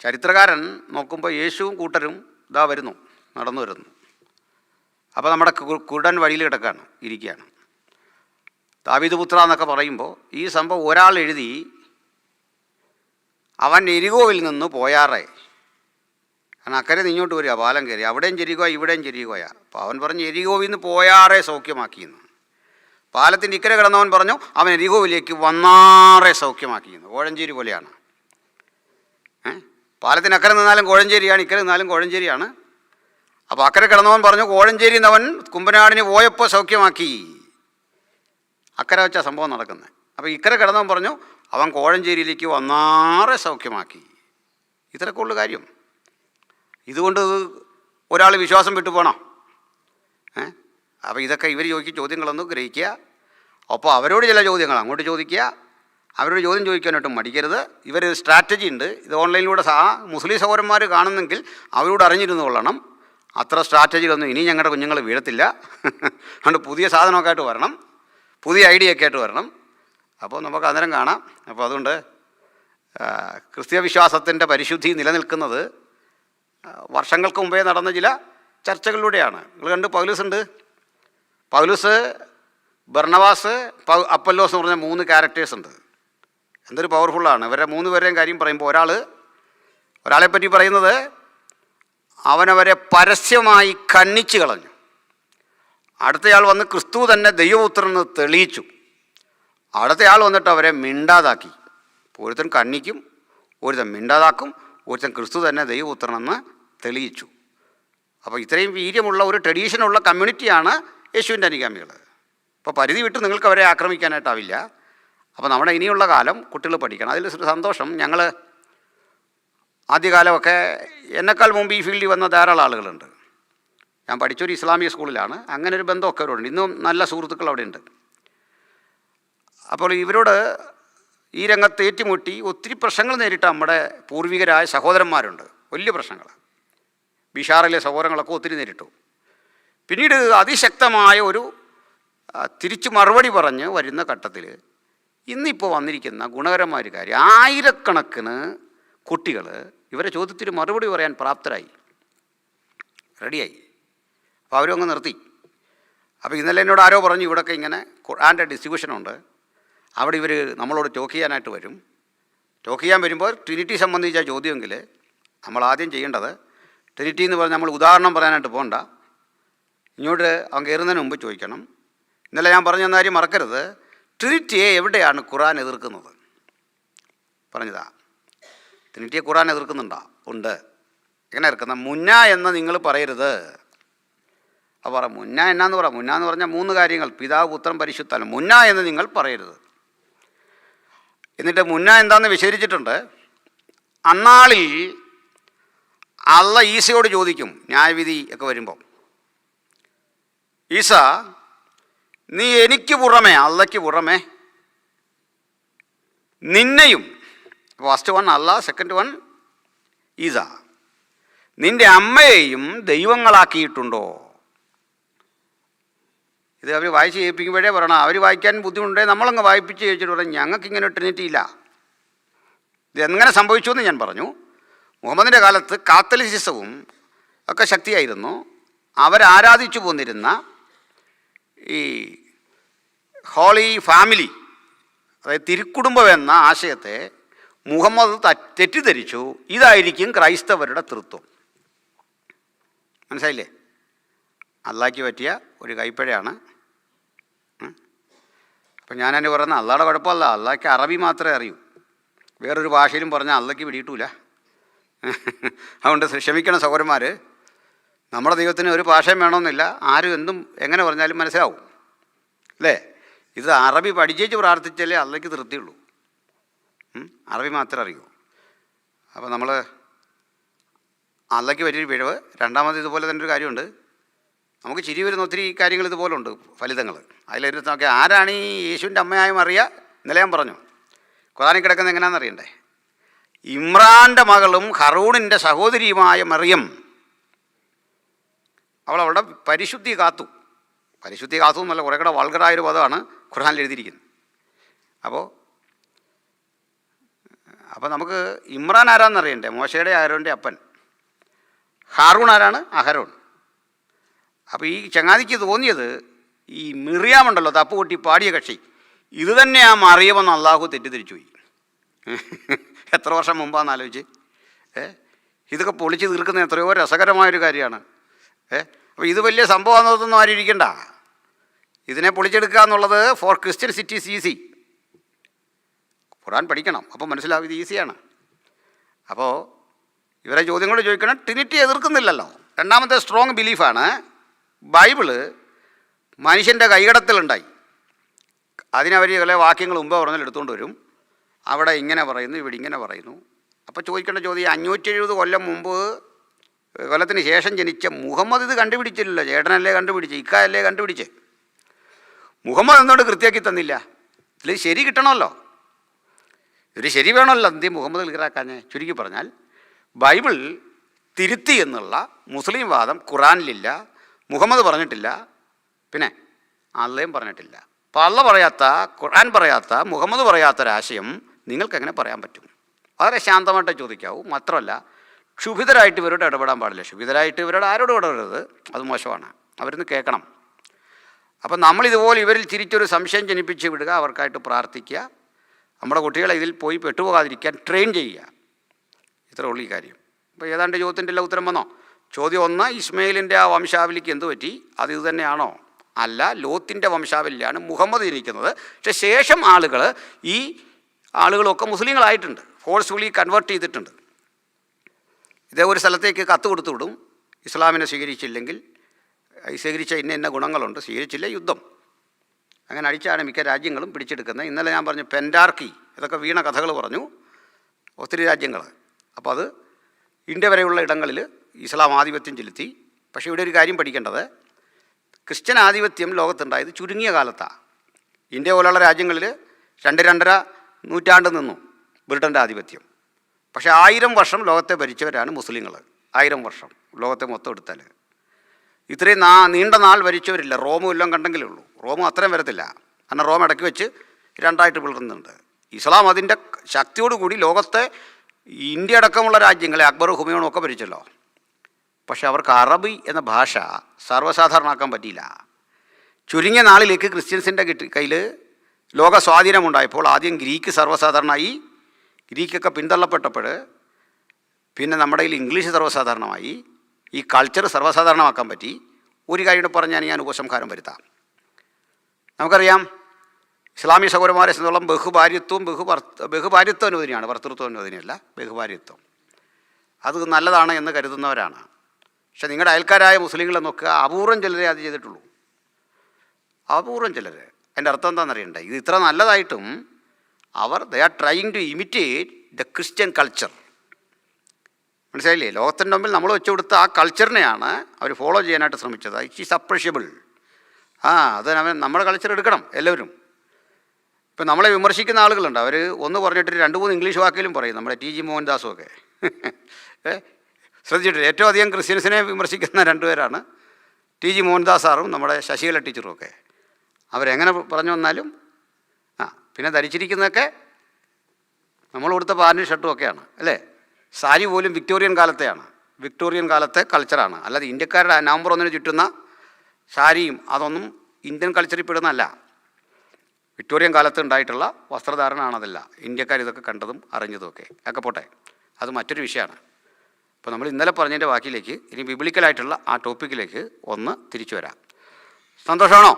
ചരിത്രകാരൻ നോക്കുമ്പോൾ യേശുവും കൂട്ടരും ഇതാ വരുന്നു, നടന്നു വരുന്നു. അപ്പോൾ നമ്മുടെ കുരുടൻ വഴിയിൽ കിടക്കുകയാണ്, ഇരിക്കുകയാണ്. ദാവീദ് പുത്ര എന്നൊക്കെ പറയുമ്പോൾ ഈ സംഭവം ഒരാൾ എഴുതി, അവൻ എരികോവിൽ നിന്ന് പോയാറേ. കാരണം അക്കരെ ഇങ്ങോട്ട് വരിക, പാലം കയറി, അവിടെയും ചെരികോ ഇവിടെയും ചെരികോയാ. അപ്പോൾ അവൻ പറഞ്ഞു എരികോവിൽ നിന്ന് പോയാറേ സൗഖ്യമാക്കിയെന്ന്. പാലത്തിൻ്റെ ഇക്കരെ കിടന്നവൻ പറഞ്ഞു അവൻ എരികോവിലേക്ക് വന്നാറേ സൗഖ്യമാക്കിയെന്ന്. കോഴഞ്ചേരി പോലെയാണ്. പാലത്തിന് അക്കരെ നിന്നാലും കോഴഞ്ചേരിയാണ്, ഇക്കരെ നിന്നാലും കോഴഞ്ചേരിയാണ്. അപ്പോൾ അക്കരെ കിടന്നവൻ പറഞ്ഞു കോഴഞ്ചേരി എന്നവൻ കുമ്പനാടിന് പോയപ്പോൾ സൗഖ്യമാക്കി. അക്കരെ വെച്ചാൽ സംഭവം നടക്കുന്നത്. അപ്പോൾ ഇക്കരെ കിടന്നവൻ പറഞ്ഞു അവൻ കോഴഞ്ചേരിയിലേക്ക് വന്നാറെ സൗഖ്യമാക്കി. ഇത്രയൊക്കെ ഉള്ള കാര്യം. ഇതുകൊണ്ട് ഒരാൾ വിശ്വാസം വിട്ടു പോകണം. അപ്പോൾ ഇതൊക്കെ ഇവർ ചോദിക്കുന്ന ചോദ്യങ്ങളൊന്നും ഗ്രഹിക്കുക. അപ്പോൾ അവരോട് ചില ചോദ്യങ്ങൾ അങ്ങോട്ട് ചോദിക്കുക. അവരോട് ചോദ്യം ചോദിക്കാനായിട്ടും മടിക്കരുത്. ഇവർ സ്ട്രാറ്റജി ഉണ്ട്. ഇത് ഓൺലൈനിലൂടെ മുസ്ലിം സഹോദരന്മാർ കാണുന്നെങ്കിൽ അവരോട് അറിഞ്ഞിരുന്നു കൊള്ളണം. അത്ര സ്ട്രാറ്റജിയിലൊന്നും ഇനി ഞങ്ങളുടെ കുഞ്ഞുങ്ങൾ വീഴത്തില്ല. അതുകൊണ്ട് പുതിയ സാധനമൊക്കെ ആയിട്ട് വരണം, പുതിയ ഐഡിയ ഒക്കെ ആയിട്ട് വരണം. അപ്പോൾ നമുക്ക് അന്നേരം കാണാം. അപ്പോൾ അതുകൊണ്ട് ക്രിസ്തീയ വിശ്വാസത്തിൻ്റെ പരിശുദ്ധി നിലനിൽക്കുന്നത് വർഷങ്ങൾക്ക് മുമ്പേ നടന്ന ചില ചർച്ചകളിലൂടെയാണ്. നിങ്ങൾ കണ്ട് പൗലോസുണ്ട്. പൗലോസ്, ബർണബാസ്, അപ്പല്ലോസ് എന്ന് പറഞ്ഞ 3 ക്യാരക്ടേഴ്സ് ഉണ്ട്. എന്തൊരു പവർഫുള്ളാണ്. ഇവരെ 3 പേരുടെയും കാര്യം പറയുമ്പോൾ ഒരാളെപ്പറ്റി പറയുന്നത് അവനവരെ പരസ്യമായി ഖണ്ഡിച്ചു കളഞ്ഞു. അടുത്തയാൾ വന്ന് ക്രിസ്തു തന്നെ ദൈവപുത്രനെന്ന് തെളിയിച്ചു. അടുത്തയാൾ വന്നിട്ട് അവരെ മിണ്ടാതാക്കി. ഒരുത്തൻ ഖണ്ഡിക്കും, ഒരുത്തൻ മിണ്ടാതാക്കും, ഒരുത്തൻ ക്രിസ്തു തന്നെ ദൈവപുത്രനെന്ന് തെളിയിച്ചു. അപ്പോൾ ഇത്രയും വീര്യമുള്ള ഒരു ട്രഡീഷനുള്ള കമ്മ്യൂണിറ്റിയാണ് യേശുവിൻ്റെ അനുഗാമികൾ. അപ്പോൾ പരിധി വിട്ട് നിങ്ങൾക്ക് അവരെ ആക്രമിക്കാനായിട്ടാവില്ല. അപ്പോൾ നമ്മുടെ ഇനിയുള്ള കാലം കുട്ടികൾ പഠിക്കണം. അതിലൊരു സന്തോഷം. ഞങ്ങൾ ആദ്യകാലമൊക്കെ എന്നെക്കാൾ മുമ്പ് ഈ ഫീൽഡിൽ വന്ന ധാരാളം ആളുകളുണ്ട്. ഞാൻ പഠിച്ചൊരു ഇസ്ലാമിക സ്കൂളിലാണ്. അങ്ങനെ ഒരു ബന്ധമൊക്കെ അവരോടുണ്ട്. ഇന്നും നല്ല സുഹൃത്തുക്കൾ അവിടെ ഉണ്ട്. അപ്പോൾ ഇവരോട് ഈ രംഗത്ത് ഏറ്റുമുട്ടി ഒത്തിരി പ്രശ്നങ്ങൾ നേരിട്ട നമ്മുടെ പൂർവികരായ സഹോദരന്മാരുണ്ട്. വലിയ പ്രശ്നങ്ങൾ. ബീഹാറിലെ സഹോദരങ്ങളൊക്കെ ഒത്തിരി നേരിട്ടു. പിന്നീട് അതിശക്തമായ ഒരു തിരിച്ചു മറുപടി പറഞ്ഞ് വരുന്ന ഘട്ടത്തിൽ ഇന്നിപ്പോൾ വന്നിരിക്കുന്ന ഗുണകരമായ ഒരു കാര്യം, ആയിരക്കണക്കിന് കുട്ടികൾ ഇവരെ ചോദ്യത്തിന് മറുപടി പറയാൻ പ്രാപ്തരായി, റെഡിയായി. അപ്പോൾ അവരങ്ങ് നിർത്തി. അപ്പോൾ ഇന്നലെ എന്നോട് ആരോ പറഞ്ഞു ഇവിടെയൊക്കെ ഇങ്ങനെ ഖുർആൻ്റെ ഡിസ്ട്രിബ്യൂഷനുണ്ട്, അവിടെ ഇവർ നമ്മളോട് ടോക്ക് ചെയ്യാനായിട്ട് വരും. ടോക്ക് ചെയ്യാൻ വരുമ്പോൾ ട്രിനിറ്റി സംബന്ധിച്ച ചോദ്യമെങ്കിൽ നമ്മൾ ആദ്യം ചെയ്യേണ്ടത്, ട്രിനിറ്റി എന്ന് പറഞ്ഞാൽ നമ്മൾ ഉദാഹരണം പറയാനായിട്ട് പോകണ്ട, ഇങ്ങോട്ട് അവൻ കയറുന്നതിന് മുമ്പ് ചോദിക്കണം. ഇന്നലെ ഞാൻ പറഞ്ഞ കാര്യം മറക്കരുത്. ട്രിനിറ്റിയെ എവിടെയാണ് ഖുർആൻ എതിർക്കുന്നത്? പറഞ്ഞതാ. ട്രിനിറ്റിയെ ഖുർആൻ എതിർക്കുന്നുണ്ടോ? ഉണ്ട്. എങ്ങനെ എതിർക്കുന്ന? മുന്ന എന്ന് നിങ്ങൾ പറയരുത്. അപ്പോൾ പറ മുന്ന എന്നാന്ന് പറ. മുന്ന എന്ന് പറഞ്ഞാൽ 3 കാര്യങ്ങൾ: പിതാവ്, പുത്രൻ, പരിശുദ്ധാത്മാവ്. മുന്ന എന്ന് നിങ്ങൾ പറയരുത്. എന്നിട്ട് മുന്ന എന്താണെന്ന് വിശദീകരിച്ചിട്ടുണ്ട്. അന്നാളിൽ അള്ള ഈസയോട് ചോദിക്കും, ന്യായവിധി ഒക്കെ വരുമ്പോൾ, ഈസ, നീ എനിക്ക് പുറമേ, അള്ളയ്ക്ക് പുറമേ നിന്നെയും, ഫസ്റ്റ് വൺ അല്ല, സെക്കൻഡ് വൺ ഈസ, നിൻ്റെ അമ്മയെയും ദൈവങ്ങളാക്കിയിട്ടുണ്ടോ? ഇത് അവർ വായിച്ച് കേൾപ്പിക്കുമ്പോഴേ പറയണം. അവർ വായിക്കാൻ ബുദ്ധിമുട്ടുണ്ടെങ്കിൽ നമ്മളങ്ങ് വായിപ്പിച്ച് ചോദിച്ചിട്ട് പറയും ഞങ്ങൾക്കിങ്ങനെ ട്രിനിറ്റി ഇല്ല. ഇതെങ്ങനെ സംഭവിച്ചു എന്ന് ഞാൻ പറഞ്ഞു. മുഹമ്മദിൻ്റെ കാലത്ത് കാത്തലിസിസവും ഒക്കെ ശക്തിയായിരുന്നു. അവരാരാധിച്ചു പോന്നിരുന്ന ഈ ഹോളി ഫാമിലി, അതായത് തിരുക്കുടുംബം എന്ന ആശയത്തെ മുഹമ്മദ് തെറ്റിദ്ധരിച്ചു. ഇതായിരിക്കും ക്രൈസ്തവരുടെ തൃത്വം. മനസ്സിലായില്ലേ? അള്ളാഹ്ക്ക് പറ്റിയ ഒരു കൈപ്പഴയാണ്. അപ്പം ഞാനെന്നെ പറയുന്നത് അള്ളാഹയുടെ കുഴപ്പമല്ല, അള്ളാഹ്ക്ക് അറബി മാത്രമേ അറിയൂ. വേറൊരു ഭാഷയിലും പറഞ്ഞാൽ അള്ളാഹ്ക്ക് പിടിയിട്ടൂല. അതുകൊണ്ട് ക്ഷമിക്കണം സഹോദരന്മാർ. നമ്മുടെ ദൈവത്തിന് ഒരു ഭാഷയും വേണമെന്നില്ല. ആരും എന്തും എങ്ങനെ പറഞ്ഞാലും മനസ്സിലാവും, അല്ലേ? ഇത് അറബി പഠിച്ചേച്ച് പ്രാർത്ഥിച്ചാലേ അള്ളാഹ്ക്ക് തൃപ്തിയുള്ളൂ. അറബി മാത്രമേ അറിയൂ. അപ്പോൾ നമ്മൾ അള്ളാഹ്ക്ക് പറ്റിയൊരു പിഴവ്. രണ്ടാമത് ഇതുപോലെ തന്നെ ഒരു കാര്യമുണ്ട്. നമുക്ക് ചിരി വരുന്ന ഒത്തിരി കാര്യങ്ങൾ ഇതുപോലെ ഉണ്ട്, ഫലിതങ്ങൾ. അതിലൊരു നോക്കി ആരാണ് ഈ യേശുവിൻ്റെ അമ്മയായ മറിയ? ഇന്നലെ ഞാൻ പറഞ്ഞു. ഖുർആനിൽ കിടക്കുന്നത് എങ്ങനെയാണെന്ന് അറിയണ്ടേ? ഇമ്രാൻ്റെ മകളും ഹറൂണിൻ്റെ സഹോദരിയുമായ മറിയം, അവളുടെ പരിശുദ്ധി കാത്തു. പരിശുദ്ധി കാത്തു എന്നല്ല, കുറേ കൂടെ വൾഗറായൊരു പദമാണ് ഖുർആനിൽ എഴുതിയിരിക്കുന്നത്. അപ്പോൾ നമുക്ക് ഇമ്രാൻ ആരാന്നറിയണ്ടേ? മോശയുടെ ആരോൻ്റെ അപ്പൻ. ഹാറൂൺ ആരാണ്? അഹരോൺ. അപ്പോൾ ഈ ചങ്ങാതിക്ക് തോന്നിയത് ഈ മിറിയാമുണ്ടല്ലോ, തപ്പ് പൊട്ടി പാടിയ കക്ഷി, ഇത് തന്നെ ആ മറിയമെന്ന് അള്ളാഹു തെറ്റിദ്ധരിച്ചു പോയി. എത്ര വർഷം മുമ്പാന്ന് ആലോചിച്ച്. ഇതൊക്കെ പൊളിച്ച് തീർക്കുന്ന എത്രയോ രസകരമായൊരു കാര്യമാണ്. അപ്പോൾ ഇത് വലിയ സംഭവമാണെന്നൊന്നും ആരും ഇരിക്കണ്ട. ഇതിനെ പൊളിച്ചെടുക്കുക എന്നുള്ളത് for Christians it is easy. ഖുർആൻ പഠിക്കണം, അപ്പോൾ മനസ്സിലാവും ഇത് ഈസിയാണ്. അപ്പോൾ ഇവരെ ചോദ്യം കൊണ്ട് ചോദിക്കണം. ട്രിനിറ്റി എതിർക്കുന്നില്ലല്ലോ. രണ്ടാമത്തെ സ്ട്രോങ് ബിലീഫാണ് ബൈബിള് മനുഷ്യൻ്റെ കൈകടത്തലുണ്ടായി. അതിനവർ ചില വാക്യങ്ങൾ മുമ്പ് പറഞ്ഞാൽ എടുത്തുകൊണ്ട് വരും. അവിടെ ഇങ്ങനെ പറയുന്നു, ഇവിടെ ഇങ്ങനെ പറയുന്നു. അപ്പോൾ ചോദിക്കേണ്ട ചോദ്യം, 570 കൊല്ലം മുമ്പ്, കൊല്ലത്തിന് ശേഷം ജനിച്ച മുഹമ്മദ് ഇത് കണ്ടുപിടിച്ചില്ലല്ലോ. ചേട്ടനല്ലേ കണ്ടുപിടിച്ച്, ഇക്കായല്ലേ കണ്ടുപിടിച്ച്. മുഹമ്മദ് എന്നോട് കൃത്യമാക്കി തന്നില്ല. ഇതിൽ ശരി കിട്ടണമല്ലോ, ഒരു ശരി വേണമല്ലോ. എന്തെയും മുഹമ്മദ് ക്ലിയറാക്കാഞ്ഞേ? ചുരുക്കി പറഞ്ഞാൽ ബൈബിൾ തിരുത്തി എന്നുള്ള മുസ്ലിം വാദം ഖുറാനിലില്ല, മുഹമ്മദ് പറഞ്ഞിട്ടില്ല, പിന്നെ അള്ളയും പറഞ്ഞിട്ടില്ല. അപ്പോൾ അള്ള പറയാത്ത, ഖുർആൻ പറയാത്ത, മുഹമ്മദ് പറയാത്തൊരാശയം നിങ്ങൾക്കെങ്ങനെ പറയാൻ പറ്റും? വളരെ ശാന്തമായിട്ട് ചോദിക്കാവൂ. മാത്രമല്ല ക്ഷുഭിതരായിട്ട് ഇവരോട് ഇടപെടാൻ പാടില്ല. ക്ഷുഭിതരായിട്ട് ഇവരോട് ആരോടും ഇടപെടരുത്, അത് മോശമാണ്. അവരിന്ന് കേൾക്കണം. അപ്പം നമ്മളിതുപോലെ ഇവരിൽ തിരിച്ചൊരു സംശയം ജനിപ്പിച്ച് വിടുക, അവർക്കായിട്ട് പ്രാർത്ഥിക്കുക, നമ്മുടെ കുട്ടികളെ ഇതിൽ പോയി പെട്ടുപോകാതിരിക്കാൻ ട്രെയിൻ ചെയ്യുക. ഇത്രേ ഉള്ളൂ ഈ കാര്യം. അപ്പോൾ ഏതാണ്ട് ചോദ്യത്തിൻ്റെ എല്ലാം ഉത്തരം വന്നോ? ചോദ്യം 1, ഇസ്മയിലിൻ്റെ ആ വംശാവലിക്ക് എന്ത് പറ്റി? അത് ഇത് തന്നെയാണോ? അല്ല, ലോത്തിൻ്റെ വംശാവലിയാണ് മുഹമ്മദ് ജനിക്കുന്നത്. പക്ഷേ ശേഷം ഈ ആളുകളൊക്കെ മുസ്ലിങ്ങളായിട്ടുണ്ട്, ഫോഴ്സ്ഫുള്ളി കൺവേർട്ട് ചെയ്തിട്ടുണ്ട്. ഇതേ ഒരു സ്ഥലത്തേക്ക് കത്ത് കൊടുത്തു വിടും, ഇസ്ലാമിനെ സ്വീകരിച്ചില്ലെങ്കിൽ, സ്വീകരിച്ച ഇന്ന ഗുണങ്ങളുണ്ട്, സ്വീകരിച്ചില്ല യുദ്ധം. അങ്ങനെ അടിച്ചാണ് മിക്ക രാജ്യങ്ങളും പിടിച്ചെടുക്കുന്നത്. ഇന്നലെ ഞാൻ പറഞ്ഞു പെൻഡാർക്കി, ഇതൊക്കെ വീണ കഥകൾ പറഞ്ഞു, ഒത്തിരി രാജ്യങ്ങൾ. അപ്പോൾ അത് ഇന്ത്യ വരെയുള്ള ഇടങ്ങളിൽ ഇസ്ലാം ആധിപത്യം ചെലുത്തി. പക്ഷേ ഇവിടെ ഒരു കാര്യം പഠിക്കേണ്ടത്, ക്രിസ്ത്യൻ ആധിപത്യം ലോകത്തുണ്ടായത് ചുരുങ്ങിയ കാലത്താണ്. ഇന്ത്യ പോലുള്ള രാജ്യങ്ങളിൽ 2-2.5 നൂറ്റാണ്ട് നിന്നു ബ്രിട്ടൻ്റെ ആധിപത്യം. പക്ഷേ 1000 വർഷം ലോകത്തെ ഭരിച്ചവരാണ് മുസ്ലിങ്ങൾ. 1000 വർഷം ലോകത്തെ മൊത്തം എടുത്താൽ ഇത്രയും നീണ്ട നാൾ ഭരിച്ചവരില്ല. റോമും എല്ലാം കണ്ടെങ്കിലേ ഉള്ളൂ. റോമും അത്രയും വരത്തില്ല, കാരണം റോം ഇടയ്ക്ക് വെച്ച് 2ആയിട്ട് പിളർന്നുണ്ട്. ഇസ്ലാം അതിൻ്റെ ശക്തിയോടുകൂടി ലോകത്തെ ഇന്ത്യ അടക്കമുള്ള രാജ്യങ്ങളെ അക്ബറും ഹുമയൂണും ഒക്കെ ഭരിച്ചല്ലോ. പക്ഷെ അവർക്ക് അറബി എന്ന ഭാഷ സർവ്വസാധാരണമാക്കാൻ പറ്റിയില്ല. ചുരുങ്ങിയ നാളിലേക്ക് ക്രിസ്ത്യൻസിൻ്റെ കയ്യിൽ ലോക സ്വാധീനമുണ്ടായപ്പോൾ ആദ്യം ഗ്രീക്ക് സർവ്വസാധാരണമായി. ഗ്രീക്കൊക്കെ പിന്തള്ളപ്പെട്ടപ്പോൾ പിന്നെ നമ്മുടെ കയ്യിൽ ഇംഗ്ലീഷ് സർവ്വസാധാരണമായി. ഈ കൾച്ചർ സർവ്വസാധാരണമാക്കാൻ പറ്റി. ഒരു കാര്യം കൂടെ പറഞ്ഞാൽ ഞാൻ ഉപസംഹാരം വരുത്താം. നമുക്കറിയാം ഇസ്ലാമിക സഹോദരന്മാരെ സംബന്ധിച്ചോളം ബഹുഭാര്യത്വം അനുവദനീയമാണ്, ഭർത്തൃത്വം അനുവദനീയമല്ല, ബഹുഭാര്യത്വം. അത് നല്ലതാണ് എന്ന് കരുതുന്നവരാണ്. പക്ഷെ നിങ്ങളുടെ അയൽക്കാരായ മുസ്ലിങ്ങളെ നോക്കുക, അപൂർവം ചിലരെ അത് ചെയ്തിട്ടുള്ളൂ, അപൂർവം ചിലർ. അതിൻ്റെ അർത്ഥം എന്താണെന്നറിയണ്ടേ? ഇത് ഇത്ര നല്ലതായിട്ടും they are trying to imitate the Christian culture. മനസ്സിലായില്ലേ? ലോകത്തിൻ്റെ മുമ്പിൽ നമ്മൾ വെച്ചു കൊടുത്ത ആ കൾച്ചറിനെയാണ് അവർ ഫോളോ ചെയ്യാനായിട്ട് ശ്രമിച്ചത്. It is appreciable. അത് നമ്മുടെ കൾച്ചർ എടുക്കണം എല്ലാവരും. ഇപ്പം നമ്മളെ വിമർശിക്കുന്ന ആളുകളുണ്ട്, അവർ ഒന്ന് പറഞ്ഞിട്ട് 2-3 ഇംഗ്ലീഷ് വാക്കിലും പറയും. നമ്മുടെ ടി ജി മോഹൻദാസും ഒക്കെ ശ്രദ്ധിച്ചിട്ട് ഏറ്റവും അധികം ക്രിസ്ത്യൻസിനെ വിമർശിക്കുന്ന 2 പേരാണ്, ടി ജി മോഹൻദാസ് സാറും നമ്മുടെ ശശികല ടീച്ചറും ഒക്കെ. അവരെങ്ങനെ പറഞ്ഞു വന്നാലും പിന്നെ ധരിച്ചിരിക്കുന്നതൊക്കെ നമ്മൾ കൊടുത്ത പാൻറ്റും ഷർട്ടും ഒക്കെയാണ്, അല്ലേ? സാരി പോലും വിക്ടോറിയൻ കാലത്തെയാണ്, വിക്ടോറിയൻ കാലത്തെ കൾച്ചറാണ്. അല്ലാതെ ഇന്ത്യക്കാരുടെ നവംബർ 1 ചുറ്റുന്ന സാരിയും അതൊന്നും ഇന്ത്യൻ കൾച്ചറിൽ പെടുന്നതല്ല. വിക്ടോറിയൻ കാലത്ത് ഉണ്ടായിട്ടുള്ള വസ്ത്രധാരണമാണതല്ല. ഇന്ത്യക്കാർ ഇതൊക്കെ കണ്ടതും അറിഞ്ഞതുമൊക്കെ പോട്ടെ, അത് മറ്റൊരു വിഷയമാണ്. അപ്പോൾ നമ്മൾ ഇന്നലെ പറഞ്ഞതിൻ്റെ ബാക്കിയിലേക്ക് ഇനി ബിബ്ലിക്കലായിട്ടുള്ള ആ ടോപ്പിക്കിലേക്ക് ഒന്ന് തിരിച്ചു വരാം. സന്തോഷമാണോ?